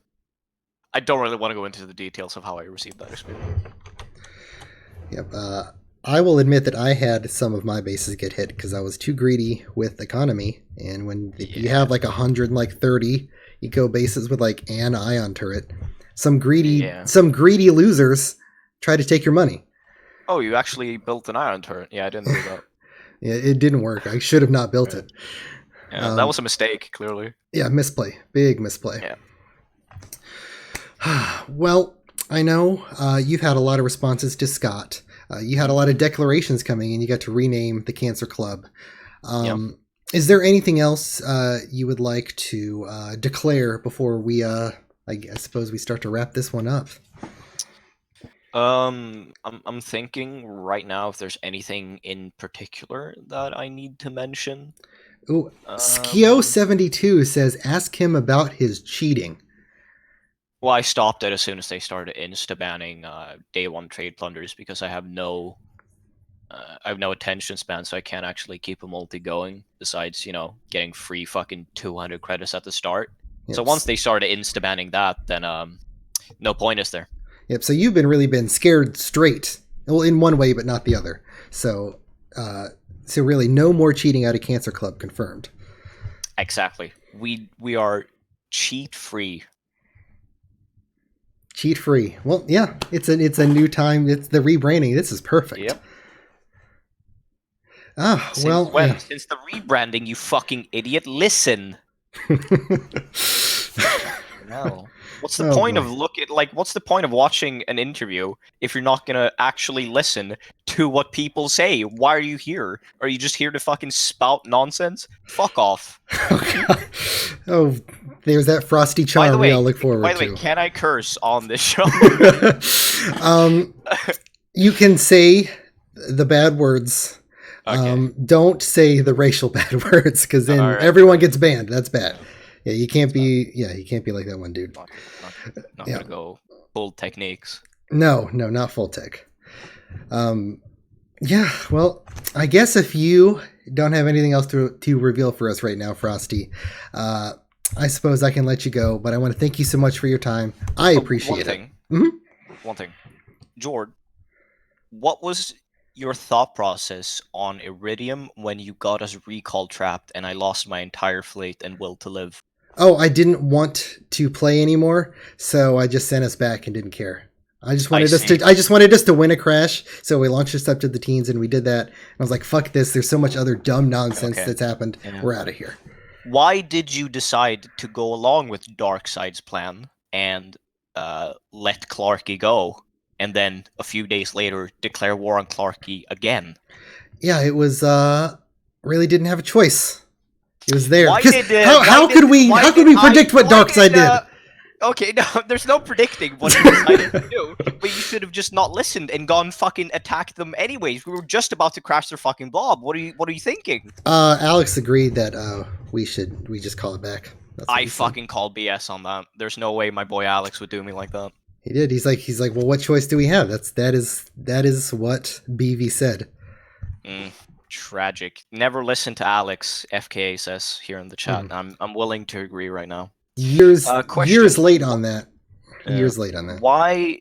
I don't really want to go into the details of how I received that experience. Yep. I will admit that I had some of my bases get hit because I was too greedy with economy, and when you have 130 eco bases with an ion turret, some greedy losers try to take your money. Oh, you actually built an ion turret? Yeah, I didn't do that. Yeah, it didn't work. I should have not built it. Yeah, that was a mistake, clearly. Yeah, misplay. Big misplay. Yeah. Well, I know you've had a lot of responses to Scott. You had a lot of declarations coming, and you got to rename the Cancer Club. Is there anything else you would like to declare before we, I suppose, we start to wrap this one up? I'm thinking right now if there's anything in particular that I need to mention. Ooh, Skio72 says, ask him about his cheating. Well, I stopped it as soon as they started insta-banning day one trade plunders because I have no attention span, so I can't actually keep a multi going, besides, getting free fucking 200 credits at the start. Yep. So once they started insta-banning that, then no point is there. Yep, so you've really been scared straight. Well, in one way, but not the other. So really, no more cheating out of Cancer Club confirmed. Exactly. We are cheat-free. Cheat-free. Well, yeah, it's a new time. It's the rebranding. This is perfect. Yep. Since the rebranding, you fucking idiot. Listen. No. What's the point of what's the point of watching an interview if you're not gonna actually listen to what people say? Why are you here? Are you just here to fucking spout nonsense? Fuck off. Oh, there's that frosty charm we all look forward to. By the way, can I curse on this show? You can say the bad words. Okay. Don't say the racial bad words, because then everyone gets banned. That's bad. Yeah, you can't be like that one dude. Not gonna go full techniques. No, not full tech. Yeah, well, I guess if you don't have anything else to reveal for us right now, Frosty, I suppose I can let you go, but I want to thank you so much for your time. I appreciate it. One thing. Jord, what was your thought process on Iridium when you got us recall trapped and I lost my entire fleet and will to live? Oh, I didn't want to play anymore, so I just sent us back and didn't care. I just wanted us to win a crash, so we launched us up to the teens and we did that. And I was like, fuck this, there's so much other dumb nonsense that's happened. Yeah. We're out of here. Why did you decide to go along with Darkseid's plan and let Clarky go, and then a few days later declare war on Clarky again? Yeah, it was really didn't have a choice. It was there. How could we predict what Darkseid did? Okay, no, there's no predicting what he decided to do. But you should have just not listened and gone fucking attack them anyways. We were just about to crash their fucking blob. What are you thinking? Alex agreed that we just call it back. That's what I he said. fucking call BS on that. There's no way my boy Alex would do me like that. He did. He's like, well, what choice do we have? That is what BV said. Tragic. Never listen to Alex. FKA says here in the chat. I'm willing to agree right now. Years Question. late on that. Years late on that. Why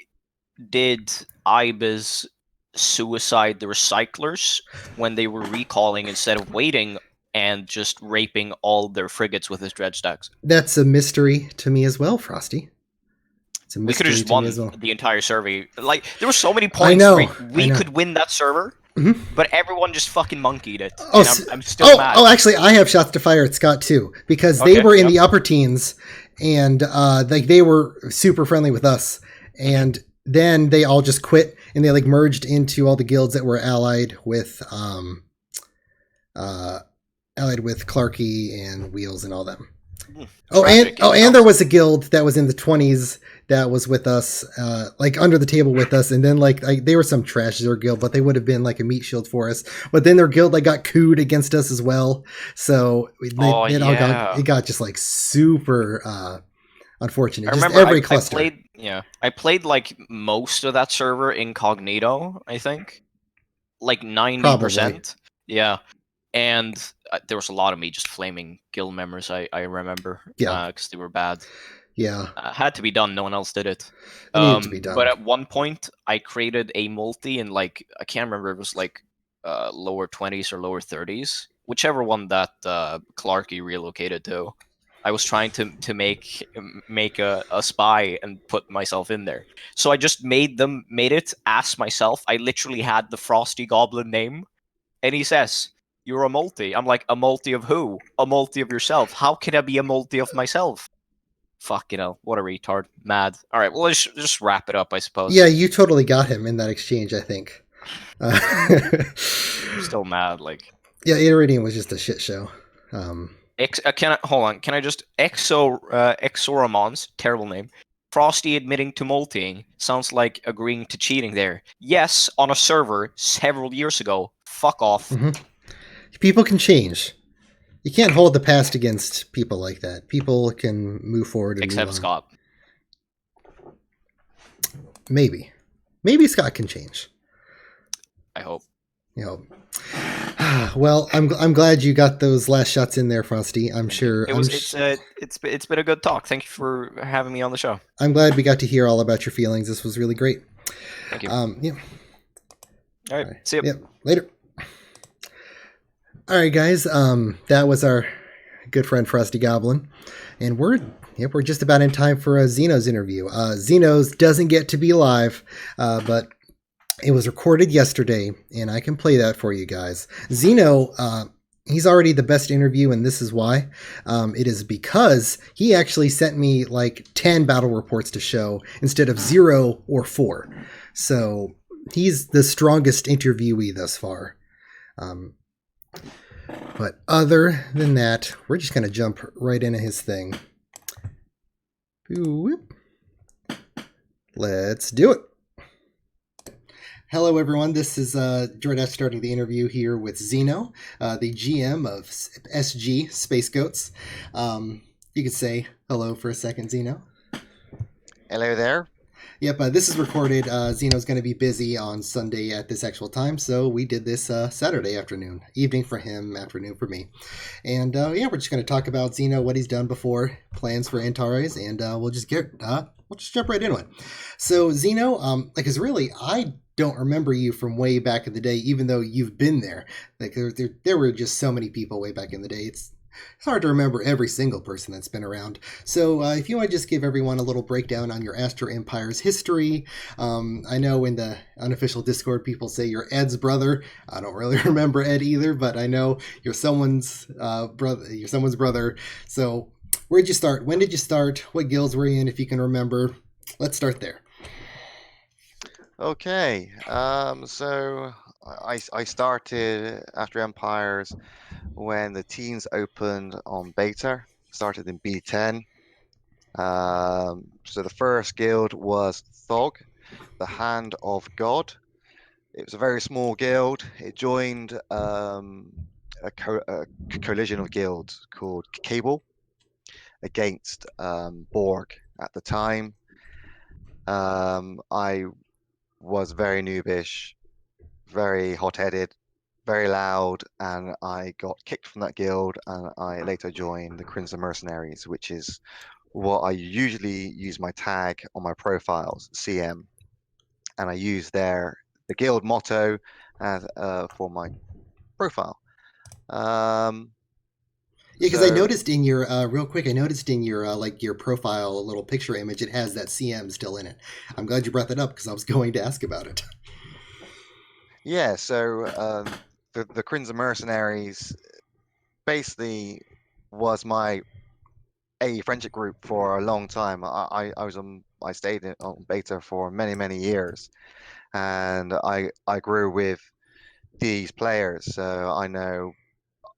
did Ibis suicide the recyclers when they were recalling instead of waiting and just raping all their frigates with his dredge stacks? That's a mystery to me as well, Frosty. It's a We could mystery have just to me won as well. the entire survey. Like, there were so many I points know. where we could win that server, but everyone just fucking monkeyed it. Oh, and I'm still mad. Oh, actually, I have shots to fire at Scott too, because they were in the upper teens, and like they were super friendly with us, and then they all just quit, and they like merged into all the guilds that were allied with Clarky and Wheels and all them. And there was a guild that was in the 20s that was with us, like under the table with us, and then like they were some trash their guild, but they would have been like a meat shield for us. But then their guild like got cooed against us as well, so it got just like super unfortunate. I remember just every cluster. I played like most of that server incognito. I think like 90%. Yeah. And there was a lot of me just flaming guild members, I remember. Yeah. Because they were bad. Yeah. Had to be done. No one else did it. It needed to be done. But at one point, I created a multi in like, I can't remember, it was like lower 20s or lower 30s. Whichever one that Clarky relocated to. I was trying to make a spy and put myself in there. So I just made it as myself. I literally had the FrostyGoblin name. And he says, "You're a multi." I'm like, a multi of who? A multi of yourself. How can I be a multi of myself? Fuck, what a retard. Mad. All right, well, let's just wrap it up, I suppose. Yeah, you totally got him in that exchange, I think. I'm still mad, like. Yeah, Iridium was just a shit show. Hold on. Can I just Exoramons, terrible name. Frosty admitting to multiing sounds like agreeing to cheating there. Yes, on a server several years ago. Fuck off. People can change. You can't hold the past against people like that. People can move forward and except move on. Scott. Maybe Scott can change. I hope. Well, I'm glad you got those last shots in there, Frosty. I'm sure it's been a good talk. Thank you for having me on the show. I'm glad we got to hear all about your feelings. This was really great. Thank you. Yeah. All right. See you. Yep. Later. All right, guys. That was our good friend FrostyGoblin, and we're just about in time for Xeno's interview. Xeno's doesn't get to be live, but it was recorded yesterday, and I can play that for you guys. Xeno, he's already the best interview, and this is why. It is because he actually sent me like 10 battle reports to show instead of 0 or 4. So he's the strongest interviewee thus far. But other than that, we're just going to jump right into his thing. Let's do it. Hello, everyone. This is Jordash starting the interview here with Xeno, the GM of SG Space Goats. You could say hello for a second, Xeno. Hello there. Yep, this is recorded. Xeno's going to be busy on Sunday at this actual time, so we did this Saturday afternoon. Evening for him, afternoon for me. And we're just going to talk about Xeno, what he's done before, plans for Antares, and we'll just jump right into it. So Xeno, because really, I don't remember you from way back in the day, even though you've been there. Like there were just so many people way back in the day. It's hard to remember every single person that's been around. So if you want to just give everyone a little breakdown on your Astro Empire's history. I know in the unofficial Discord people say you're Ed's brother. I don't really remember Ed either, but I know you're someone's brother. You're someone's brother. So where'd you start? When did you start? What guilds were you in, if you can remember? Let's start there. Okay. So I started Astro Empires when the teens opened on beta. Started in B10. So the first guild was Thog, the Hand of God. It was a very small guild. It joined a collision of guilds called Cable. against Borg at the time. I was very noobish, very hot-headed, very loud, and I got kicked from that guild, and I later joined the Crimson Mercenaries, which is what I usually use my tag on my profiles, CM, and I use the guild motto as for my profile. Yeah, because I So noticed in your real quick, I noticed in your like your profile little picture image, it has that CM still in it. I'm glad you brought that up because I was going to ask about it. yeah, so the Crimson Mercenaries basically was my a friendship group for a long time. I stayed on beta for many years, and I grew with these players, so I know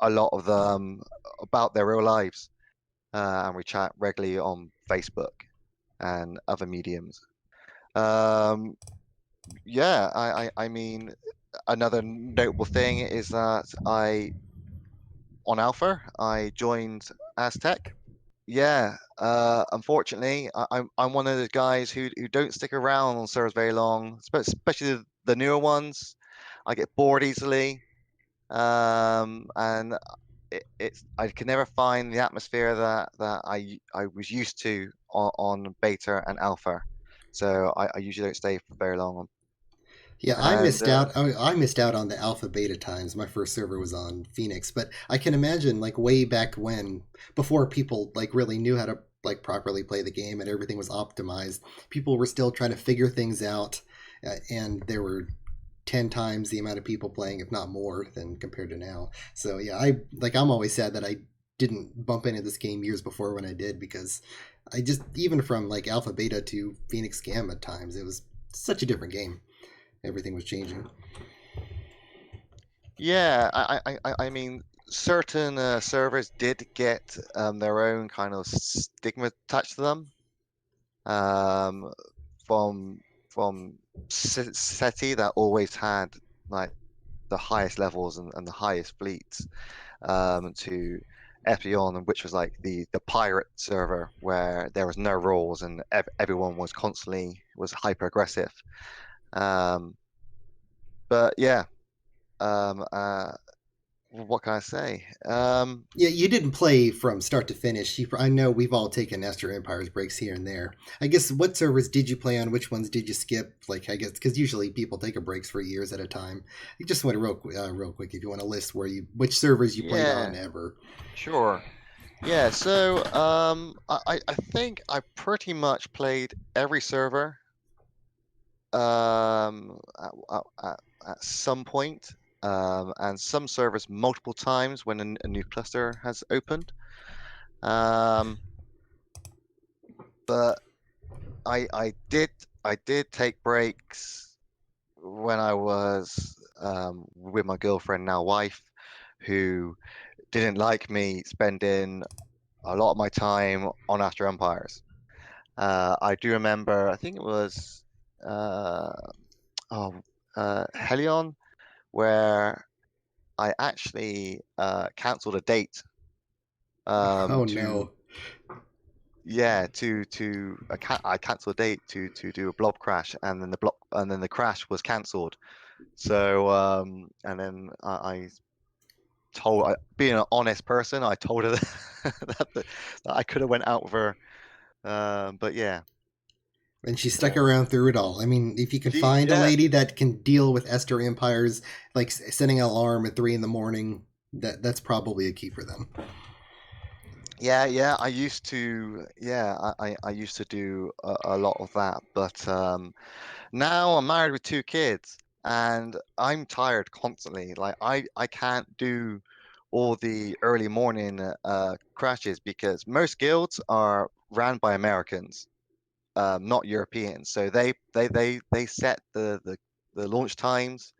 a lot of them about their real lives, and we chat regularly on Facebook and other mediums. Um, yeah, I mean, another notable thing is that on Alpha, I joined Aztec. Yeah, unfortunately, I'm one of those guys who don't stick around on servers very long, especially the newer ones. I get bored easily, and it's I can never find the atmosphere that I was used to on beta and alpha, so I usually don't stay for very long. Yeah, I And missed out. I missed out on the alpha beta times. My first server was on Phoenix, but I can imagine like way back when, before people like really knew how to like properly play the game and everything was optimized, people were still trying to figure things out, and there were 10 times the amount of people playing, if not more, than compared to now. So yeah, I'm always sad that I didn't bump into this game years before when I did because I just even from like alpha beta to Phoenix Gamma times, it was such a different game. Everything was changing. yeah, I mean, certain servers did get their own kind of stigma attached to them, um, from SETI that always had like the highest levels and the highest fleets, to Epion, which was like the pirate server where there was no rules and everyone was constantly was hyper aggressive. Um, but yeah, um, uh, what can I say? Yeah, you didn't play from start to finish. I know we've all taken Esther Empire's breaks here and there. I guess what servers did you play on? Which ones did you skip? Like, I guess because usually people take a breaks for years at a time. You just want to real quick if you want to list which servers you played on Yeah, ever. sure. Yeah, so I think I pretty much played every server at some point, and some servers multiple times when a new cluster has opened. Um, but I did take breaks when I was with my girlfriend, now wife, who didn't like me spending a lot of my time on After Empires. I do remember, I think it was uh, oh, Helion, where I actually cancelled a date, Oh to no. yeah I cancelled a date to do a blob crash, and then the crash was cancelled. So and then being an honest person, I told her that I could have went out with her. But yeah, And she stuck so around through it all. I mean, if you can find a yeah. lady that can deal with Esther Empires, like setting an alarm at 3 in the morning, that's probably a keeper then. Yeah, I used to, I used to do a lot of that, but now I'm married with two kids, and I'm tired constantly. Like I can't do all the early morning crashes because most guilds are ran by Americans, not Europeans. So they set the launch times,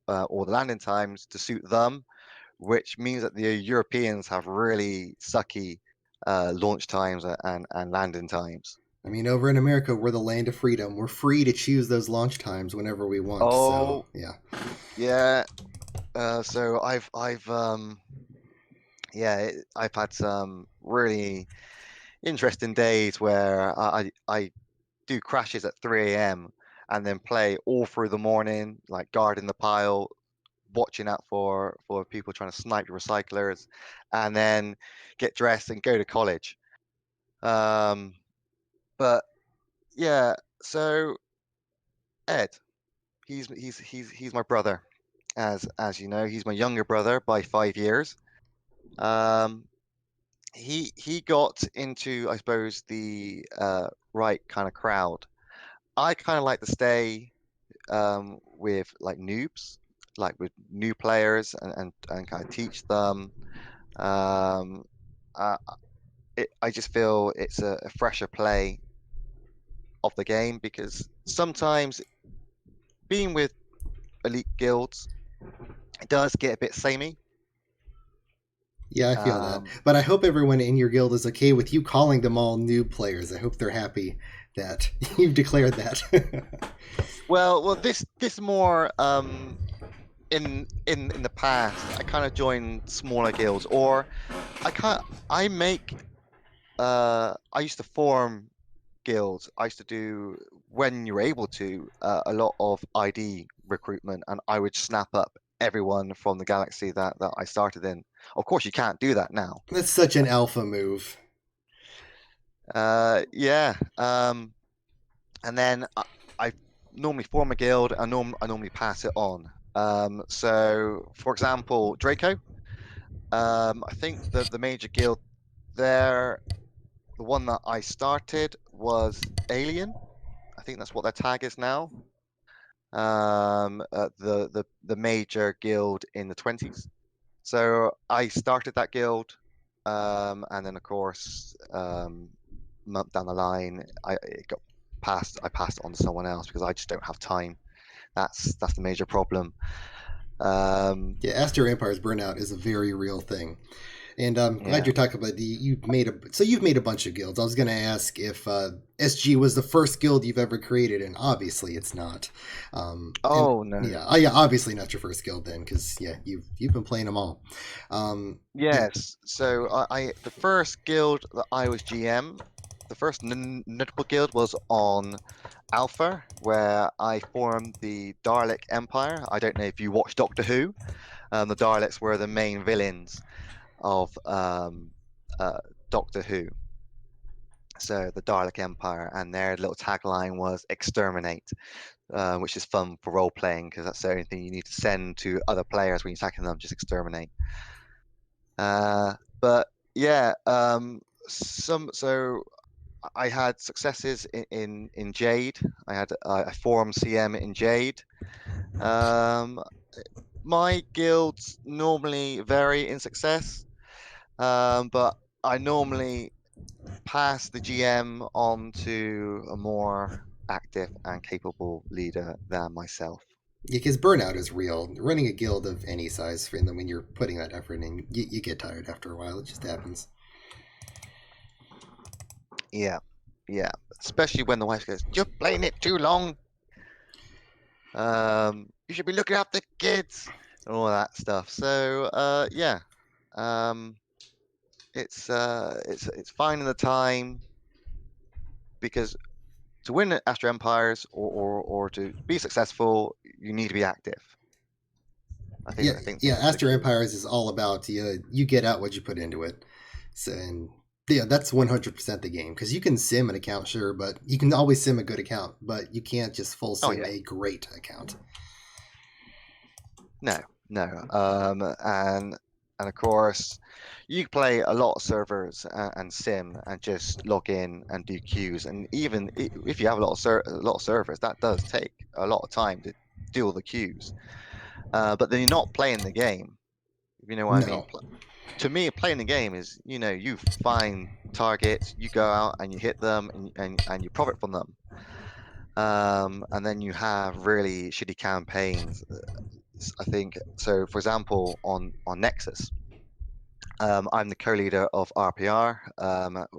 or the landing times to suit them, which means that the Europeans have really sucky launch times and landing times. I mean, over in America, we're the land of freedom. We're free to choose those launch times whenever we want. So, Oh, yeah. yeah. So I've had some really interesting days where I do crashes at 3 a.m. and then play all through the morning, like guarding the pile, watching out for people trying to snipe the recyclers, and then get dressed and go to college. But yeah, so Ed, he's my brother, as you know, he's my younger brother by 5 years. Um, he got into, I suppose, the right kind of crowd. I kind of like to stay with like noobs, like with new players, and kind of teach them. Um, uh, I just feel it's a fresher play of the game because sometimes being with elite guilds, it does get a bit samey. Yeah, I feel that. But I hope everyone in your guild is okay with you calling them all new players. I hope they're happy that you've declared that. Well, this more in the past, I kind of joined smaller guilds, or I make I used to form guilds. I used to do, when you're able to, a lot of ID recruitment, and I would snap up everyone from the galaxy that I started in. Of course, you can't do that now. That's such an alpha move. Yeah. And then I normally form a guild. I normally pass it on. So for example, Draco. I think the major guild there, the one that I started was Alien. I think that's what their tag is now. The major guild in the 20s. So I started that guild, and then of course, month down the line, it got passed. I passed it on to someone else because I just don't have time. That's the major problem. Yeah, Astro Empire's burnout is a very real thing. And I'm glad Yeah. you're talking about you've made a bunch of guilds. I was going to ask if SG was the first guild you've ever created, and obviously it's not. Oh no. Yeah, obviously not your first guild then, because yeah, you've been playing them all. Yes. So the first guild that I was GM, the first notable guild was on Alpha, where I formed the Dalek Empire. I don't know if you watch Doctor Who. The Daleks were the main villains of Doctor Who. So the Dalek Empire, and their little tagline was "Exterminate," which is fun for role playing because that's the only thing you need to send to other players when you're attacking them. Just exterminate. But yeah, so I had successes in Jade. I formed CM in Jade. My guilds normally vary in success, but I normally pass the GM on to a more active and capable leader than myself. Because burnout is real. Running a guild of any size, and then when you're putting that effort in, you get tired after a while. It just happens. Yeah, yeah. Especially when the wife goes, "You're playing it too long. You should be looking after the kids," and all that stuff. So, yeah. Um, it's finding the time because to win at Astro Empires or to be successful, you need to be active. I think Yeah. that's the Astro key. Empires is all about you get out what you put into it. So, and yeah, that's 100% the game because you can sim an account, sure, but you can always sim a good account, but you can't just full Oh sim yeah, a great account. no. And of course, you play a lot of servers and sim and just log in and do queues. And even if you have a lot of servers, that does take a lot of time to do all the queues. But then you're not playing the game. If you know what I mean. No. To me, playing the game is, you find targets, you go out and you hit them, and you profit from them. And then you have really shitty campaigns. I think so. For example, on Nexus, I'm the co-leader of RPR,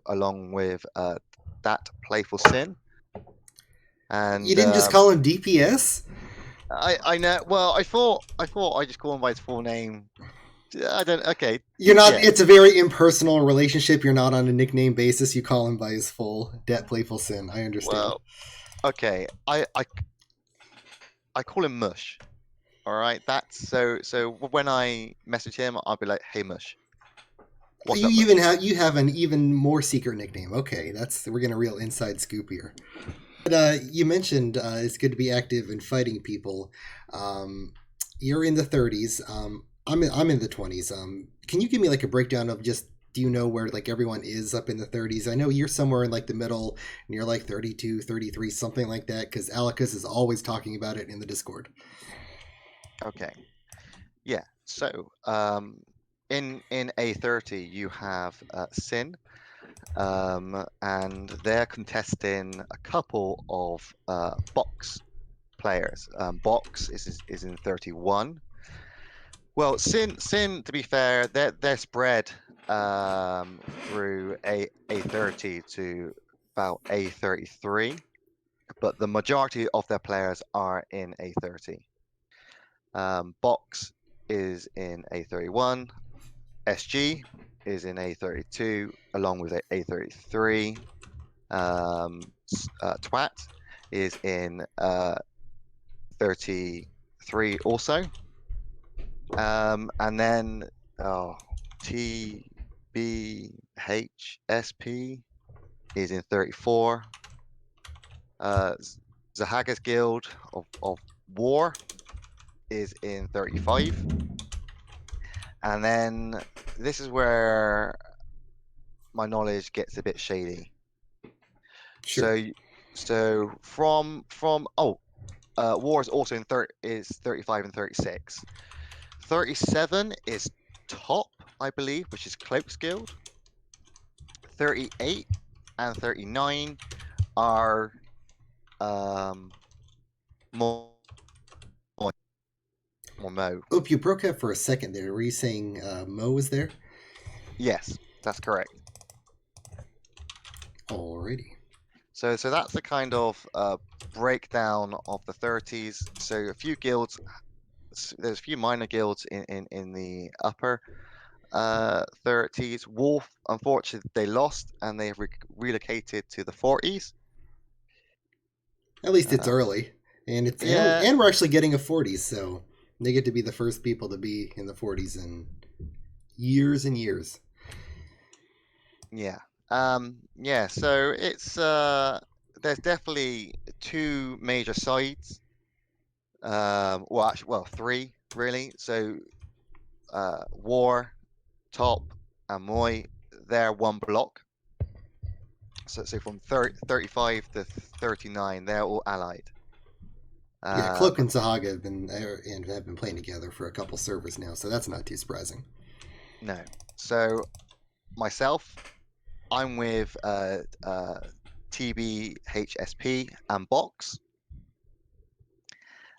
along with that Playful Sin, You and didn't just call him DPS? I know. Well, I thought I just call him by his full name I don't. Okay. You're not. Yeah. It's a very impersonal relationship. You're not on a nickname basis. You call him by his full playful sin. I understand. Well, okay. I call him Mush. All right. That's so when I message him, I'll be like, "Hey Mush, what's you up, even Mush?" have an even more secret nickname. Okay, we're getting a real inside scoop here. But you mentioned it's good to be active and fighting people. You're in the 30s. I'm in the 20s. Can you give me like a breakdown of just do you know where like everyone is up in the 30s? I know you're somewhere in like the middle, near like 32, 33, something like that, because Alicus is always talking about it in the Discord. Okay. Yeah. So, in A30 you have Sin, and they're contesting a couple of box players. Box is in 31. Well, Sin, to be fair, they're spread through A30 to about A33, but the majority of their players are in A30. Box is in A31. SG is in A32 along with A33. Twat is in 33 also. And then TBHSP is in 34. Zahaga's Guild of War is in 35. And then this is where my knowledge gets a bit shady. Sure. So from War is also in 35 and 36. 37 is top, I believe, which is Cloak's Guild. 38 and 39 are Mo. Oh, you broke up for a second there. Were you saying Mo was there? Yes, that's correct. Alrighty. So that's the kind of breakdown of the 30s. So a few guilds, there's a few minor guilds in the upper 30s. Wolf, unfortunately, they lost and they relocated to the 40s. At least it's early, and it's Yeah. and we're actually getting a 40s, so they get to be the first people to be in the 40s in years and years. Yeah. Yeah, so it's there's definitely two major sides. Well, actually, well, three really. So War, Top, and Moi, they're one block. So from 35 to 39, they're all allied. Yeah, Cloak and Sahaga have been playing together for a couple servers now, so that's not too surprising. No. So myself, I'm with TBHSP and Box.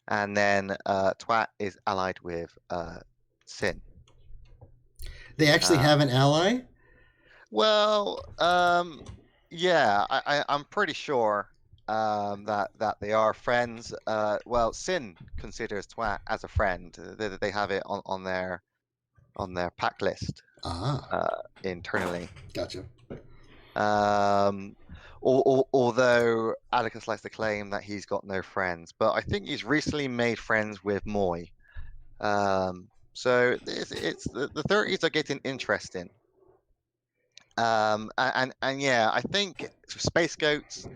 And then Twat is allied with Sin. They actually have an ally? Well, yeah, I'm pretty sure that they are friends. Well, Sin considers Twat as a friend. They have it on their pack list internally. Gotcha. Although Atticus likes to claim that he's got no friends, but I think he's recently made friends with Moi. So it's the 30s are getting interesting. And yeah, I think Space Goats,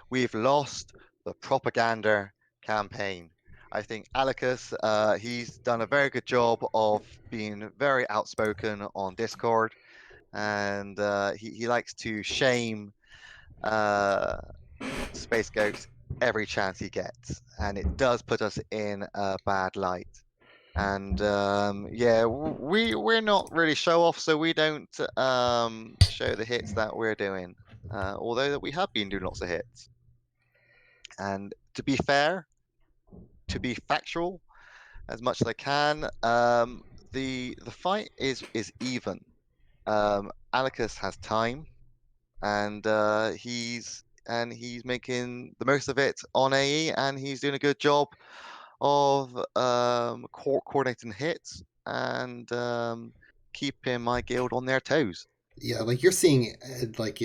we've lost the propaganda campaign. I think Alicus, he's done a very good job of being very outspoken on Discord, and he likes to shame Space Goats every chance he gets, and it does put us in a bad light. And yeah, we're not really show off, so we don't show the hits that we're doing, although that we have been doing lots of hits. And to be fair, to be factual as much as I can, the fight is even. Alicus has time, and he's making the most of it on AE, and he's doing a good job of coordinating hits and keeping my guild on their toes. Yeah, like you're seeing, like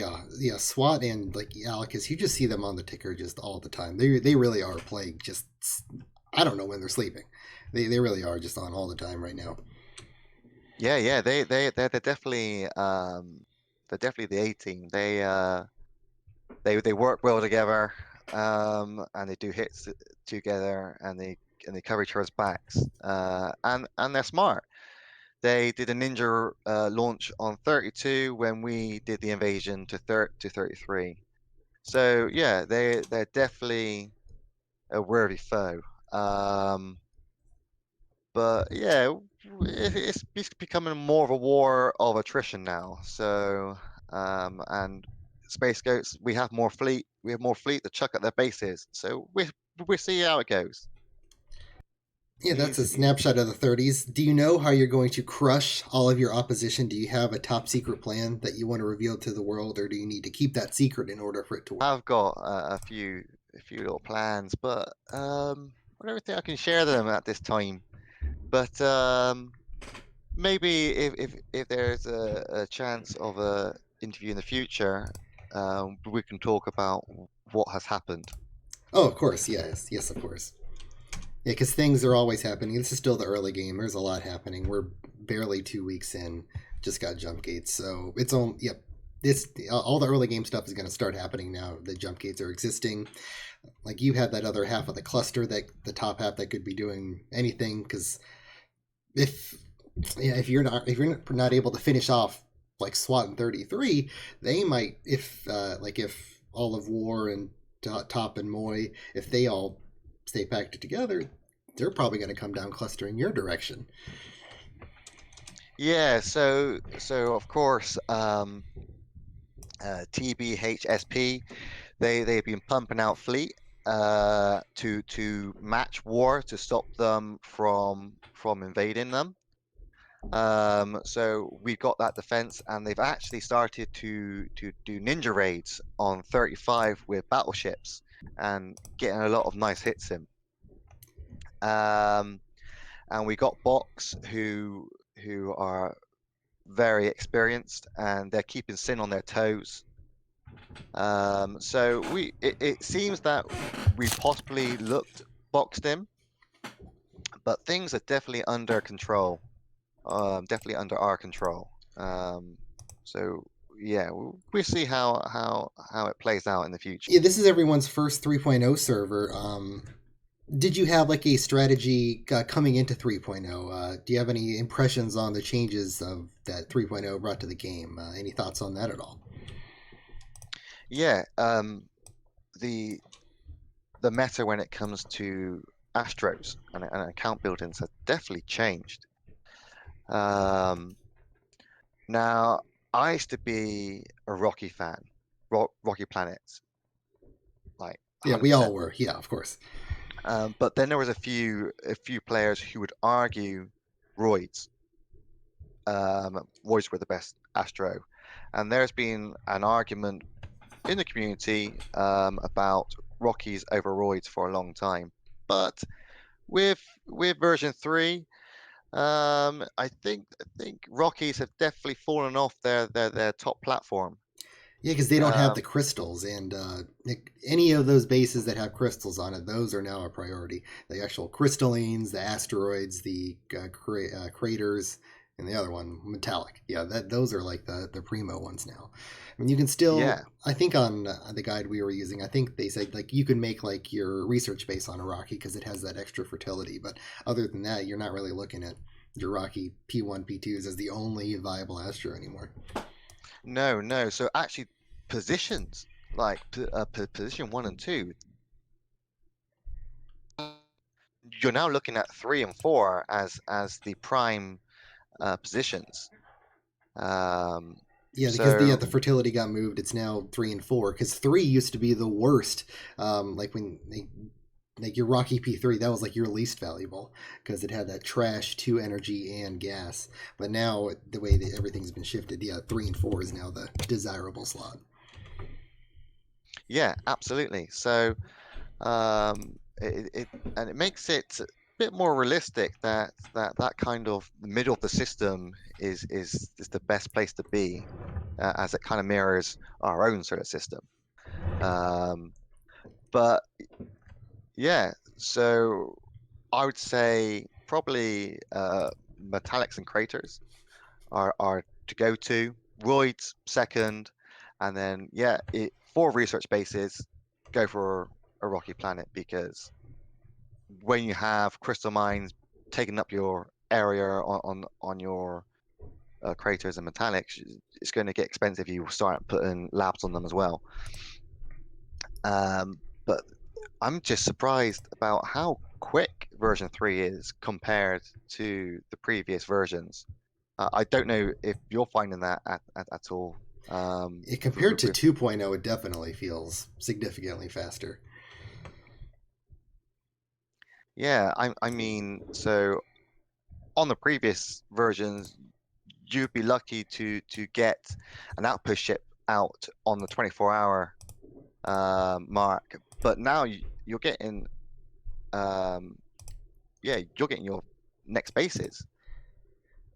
SWAT and like Alicus, you just see them on the ticker just all the time. They really are playing. Just I don't know when they're sleeping. They really are just on all the time right now. Yeah, they're definitely the A team. They work well together, and they do hits together, and they cover each other's backs, and they're smart. They did a ninja launch on 32 when we did the invasion to 33. So yeah, they're definitely a worthy foe. But yeah, it's becoming more of a war of attrition now. So and Space Goats, we have more fleet. We have more fleet to chuck at their bases. So we see how it goes. Yeah, that's a snapshot of the 30s. Do you know how you're going to crush all of your opposition? Do you have a top secret plan that you want to reveal to the world, or do you need to keep that secret in order for it to work? I've got a few little plans, but I don't think I can share them at this time. But maybe if there's a chance of a interview in the future, we can talk about what has happened. Oh, of course, yes, of course. Yeah, because things are always happening. This is still the early game. There's a lot happening. We're barely 2 weeks in. Just got jump gates, so it's on. Yep, this all the early game stuff is going to start happening now. The jump gates are existing. Like you have that other half of the cluster, that the top half that could be doing anything. Because if if you're not able to finish off like SWAT in 33, they might if all of War and Top and Moy, if they all stay packed together, they're probably going to come down cluster in your direction. Yeah, so of course, TBHSP, they've been pumping out fleet to match War to stop them from invading them. So we've got that defense, and they've actually started to do ninja raids on 35 with battleships and getting a lot of nice hits in. And we got Box who are very experienced, and they're keeping Sin on their toes. So it seems that we possibly boxed him, but things are definitely under control. Definitely under our control. So yeah, we'll see how it plays out in the future. Yeah, this is everyone's first 3.0 server. Did you have like a strategy coming into 3.0? Do you have any impressions on the changes of that 3.0 brought to the game? Any thoughts on that at all? Yeah, the meta when it comes to Astros and account buildings has definitely changed. Now, I used to be a Rocky fan, Rocky Planets, like 100%. Yeah, we all were. Yeah, of course. But then there was a few players who would argue Roids. Roids were the best Astro, and there's been an argument in the community about Rockies over Roids for a long time. But with version 3, I think Rockies have definitely fallen off their top platform. Yeah, because they don't have the crystals, and any of those bases that have crystals on it, those are now a priority. The actual crystallines, the asteroids, the craters, and the other one, metallic. Yeah, those are like the primo ones now. I mean, you can still. Yeah. I think on the guide we were using, I think they said like you can make like your research base on a Rocky because it has that extra fertility. But other than that, you're not really looking at your Rocky P1, P2s as the only viable Astro anymore. No. So actually, positions like position 1 and 2, you're now looking at 3 and 4 as the prime positions. Yeah, because the fertility got moved. It's now 3 and 4. Because 3 used to be the worst. Like when your Rocky P3, that was like your least valuable because it had that trash 2 energy and gas. But now the way that everything's been shifted, 3 and 4 is now the desirable slot. Yeah, absolutely. So it makes it a bit more realistic that kind of the middle of the system is the best place to be, as it kind of mirrors our own solar system. But yeah, so I would say probably metallics and craters are to go to. Roids second, and then for research bases, go for a rocky planet, because when you have crystal mines taking up your area on your craters and metallics, it's going to get expensive. You start putting labs on them as well. But I'm just surprised about how quick version 3 is compared to the previous versions. I don't know if you're finding that at all. Compared to 2.0, it definitely feels significantly faster. Yeah, I mean, so on the previous versions, you'd be lucky to get an outpost ship out on the 24-hour mark, but now you're getting you're getting your next bases.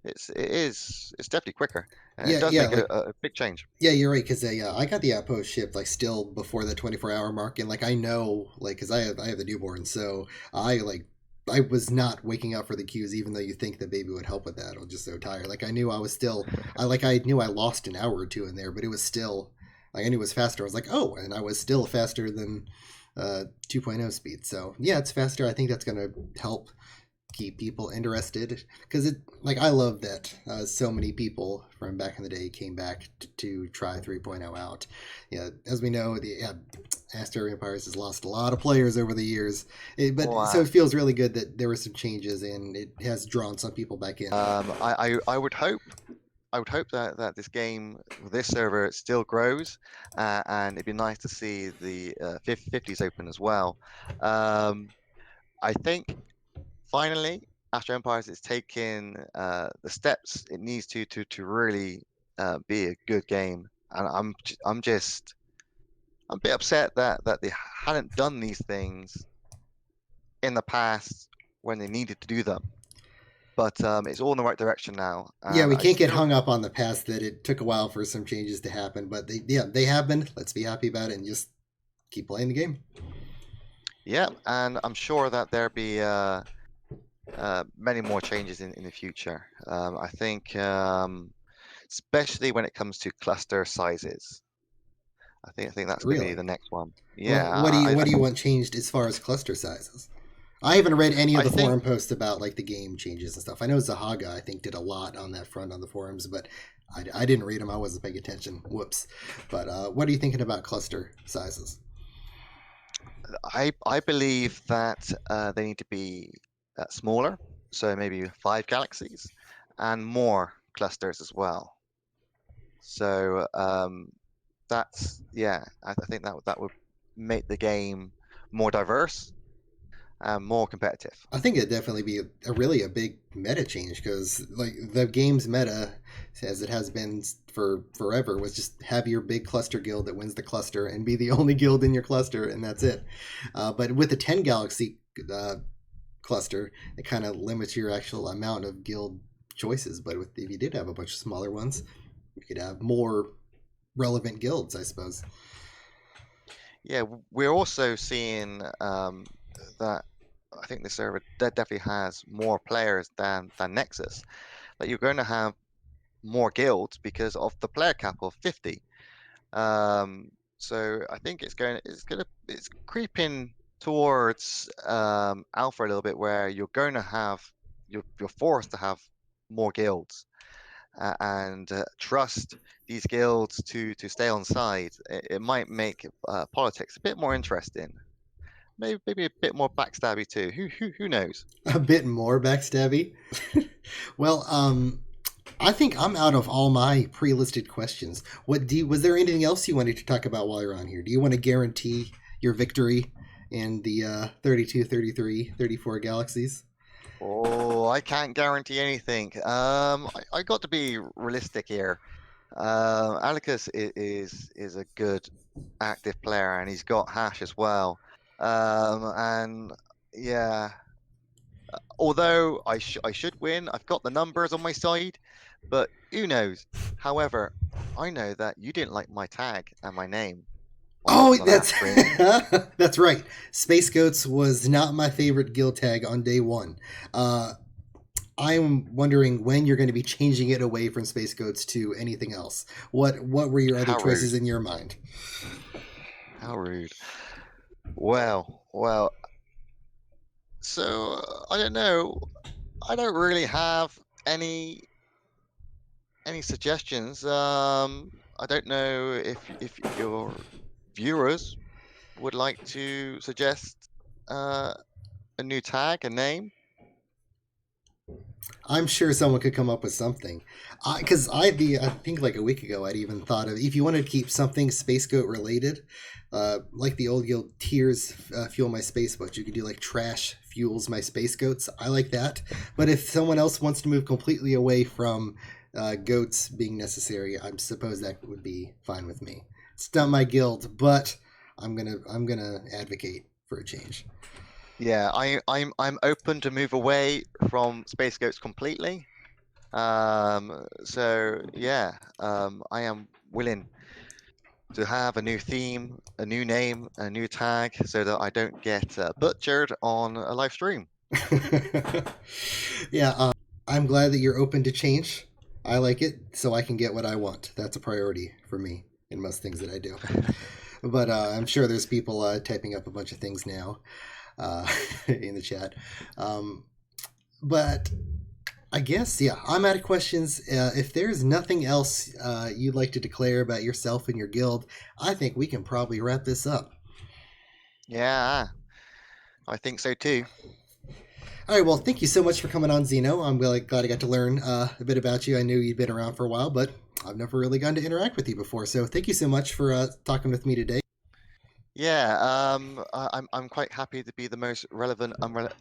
It's definitely quicker, and it does make like, a big change. Yeah, you're right, because I got the outpost ship like still before the 24-hour mark, and like I know, like, because I have the newborn, so I was not waking up for the queues, even though you think the baby would help with that. I was just so tired. Like I knew I was still, I knew I lost an hour or two in there, but it was still, like I knew it was faster. I was like, oh, and I was still faster than 2.0 speed. So yeah, it's faster. I think that's gonna help keep people interested, because it, like, I love that so many people from back in the day came back to try 3.0 out. Yeah, as we know, the Asteroid Empires has lost a lot of players over the years, so it feels really good that there were some changes and it has drawn some people back in. I would hope that this game, this server, still grows, and it'd be nice to see the 50s open as well. I think finally, Astro Empires is taking the steps it needs to really be a good game, and I'm a bit upset that they hadn't done these things in the past when they needed to do them. But it's all in the right direction now. Yeah, we can't get hung up on the past that it took a while for some changes to happen, but they have been. Let's be happy about it and just keep playing the game. Yeah, and I'm sure that there'll be many more changes in the future. I think, especially when it comes to cluster sizes. I think that's going to be Really? the next one. Well, Yeah, what do you want changed as far as cluster sizes? I haven't read any of the forum posts about like the game changes and stuff. I know Zahaga, I think, did a lot on that front on the forums, but I didn't read them. I wasn't paying attention. Whoops. But what are you thinking about cluster sizes? I believe that they need to be smaller, so maybe 5 galaxies, and more clusters as well. So that's I think that would make the game more diverse and more competitive. I think it'd definitely be really a big meta change, because like the game's meta, as it has been for forever, was just have your big cluster guild that wins the cluster and be the only guild in your cluster, and that's it. But with the 10 galaxy cluster, it kind of limits your actual amount of guild choices. But if you did have a bunch of smaller ones, you could have more relevant guilds, I suppose. Yeah, we're also seeing that I think the server definitely has more players than Nexus. Like, you're going to have more guilds because of the player cap of 50. So I think it's creeping towards alpha a little bit, where you're going to have you're forced to have more guilds, and trust these guilds to stay on side. It might make politics a bit more interesting. Maybe a bit more backstabby too. Who knows? A bit more backstabby. Well, I think I'm out of all my pre-listed questions. Was there anything else you wanted to talk about while you're on here? Do you want to guarantee your victory in the 32, 33, 34 galaxies? Oh, I can't guarantee anything. I got to be realistic here. Alicus is a good active player, and he's got hash as well. And yeah, although I should win, I've got the numbers on my side, but who knows? However, I know that you didn't like my tag and my name Oh, on the that's last stream. that's right. Space Goats was not my favorite guild tag on day one. I'm wondering when you're going to be changing it away from Space Goats to anything else. What were your other How choices rude. in your mind? How rude. Well. So I don't know. I don't really have any suggestions. I don't know if your viewers would like to suggest a new tag, a name. I'm sure someone could come up with something. Because I think like a week ago I'd even thought of if you wanted to keep something Space Goat related, like the old guild Tears fuel my space boats. You could do like trash fuels my space goats. I like that. But if someone else wants to move completely away from goats being necessary, I suppose that would be fine with me. It's not my guild, but I'm gonna advocate for a change. Yeah, I'm open to move away from Space Goats completely. So yeah, I am willing to have a new theme, a new name, a new tag, so that I don't get butchered on a live stream. Yeah, I'm glad that you're open to change. I like it, so I can get what I want. That's a priority for me in most things that I do. But I'm sure there's people typing up a bunch of things now in the chat. But I guess, yeah, I'm out of questions. If there's nothing else you'd like to declare about yourself and your guild, I think we can probably wrap this up. Yeah, I think so too. All right, well, thank you so much for coming on, Xeno. I'm really glad I got to learn a bit about you. I knew you'd been around for a while, but I've never really gotten to interact with you before. So thank you so much for talking with me today. Yeah, I'm quite happy to be the most relevant,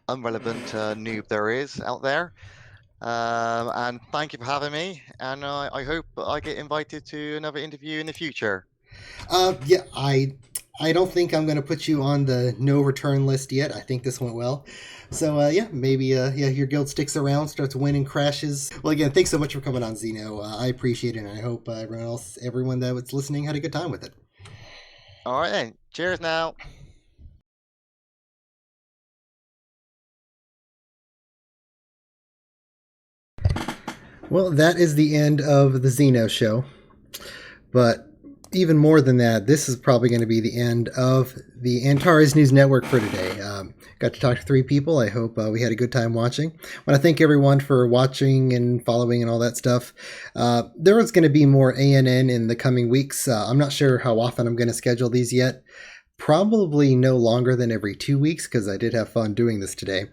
unrelevant noob there is out there. And thank you for having me. And I hope I get invited to another interview in the future. Yeah, I don't think I'm going to put you on the no return list yet. I think this went well. So yeah, maybe yeah, your guild sticks around, starts winning crashes. Well, again, thanks so much for coming on, Xeno. I appreciate it, and I hope everyone that was listening had a good time with it. All right then. Cheers now. Well, that is the end of the Xeno show. But even more than that, this is probably going to be the end of the Antares News Network for today. Got to talk to 3 people. I hope we had a good time watching. I want to thank everyone for watching and following and all that stuff. There is going to be more ANN in the coming weeks. I'm not sure how often I'm going to schedule these yet. Probably no longer than every 2 weeks because I did have fun doing this today.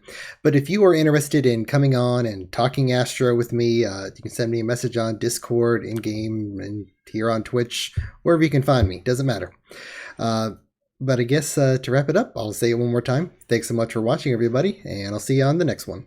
But if you are interested in coming on and talking Astro with me, you can send me a message on Discord, in-game, and here on Twitch, wherever you can find me. Doesn't matter. But I guess to wrap it up, I'll say it one more time. Thanks so much for watching, everybody, and I'll see you on the next one.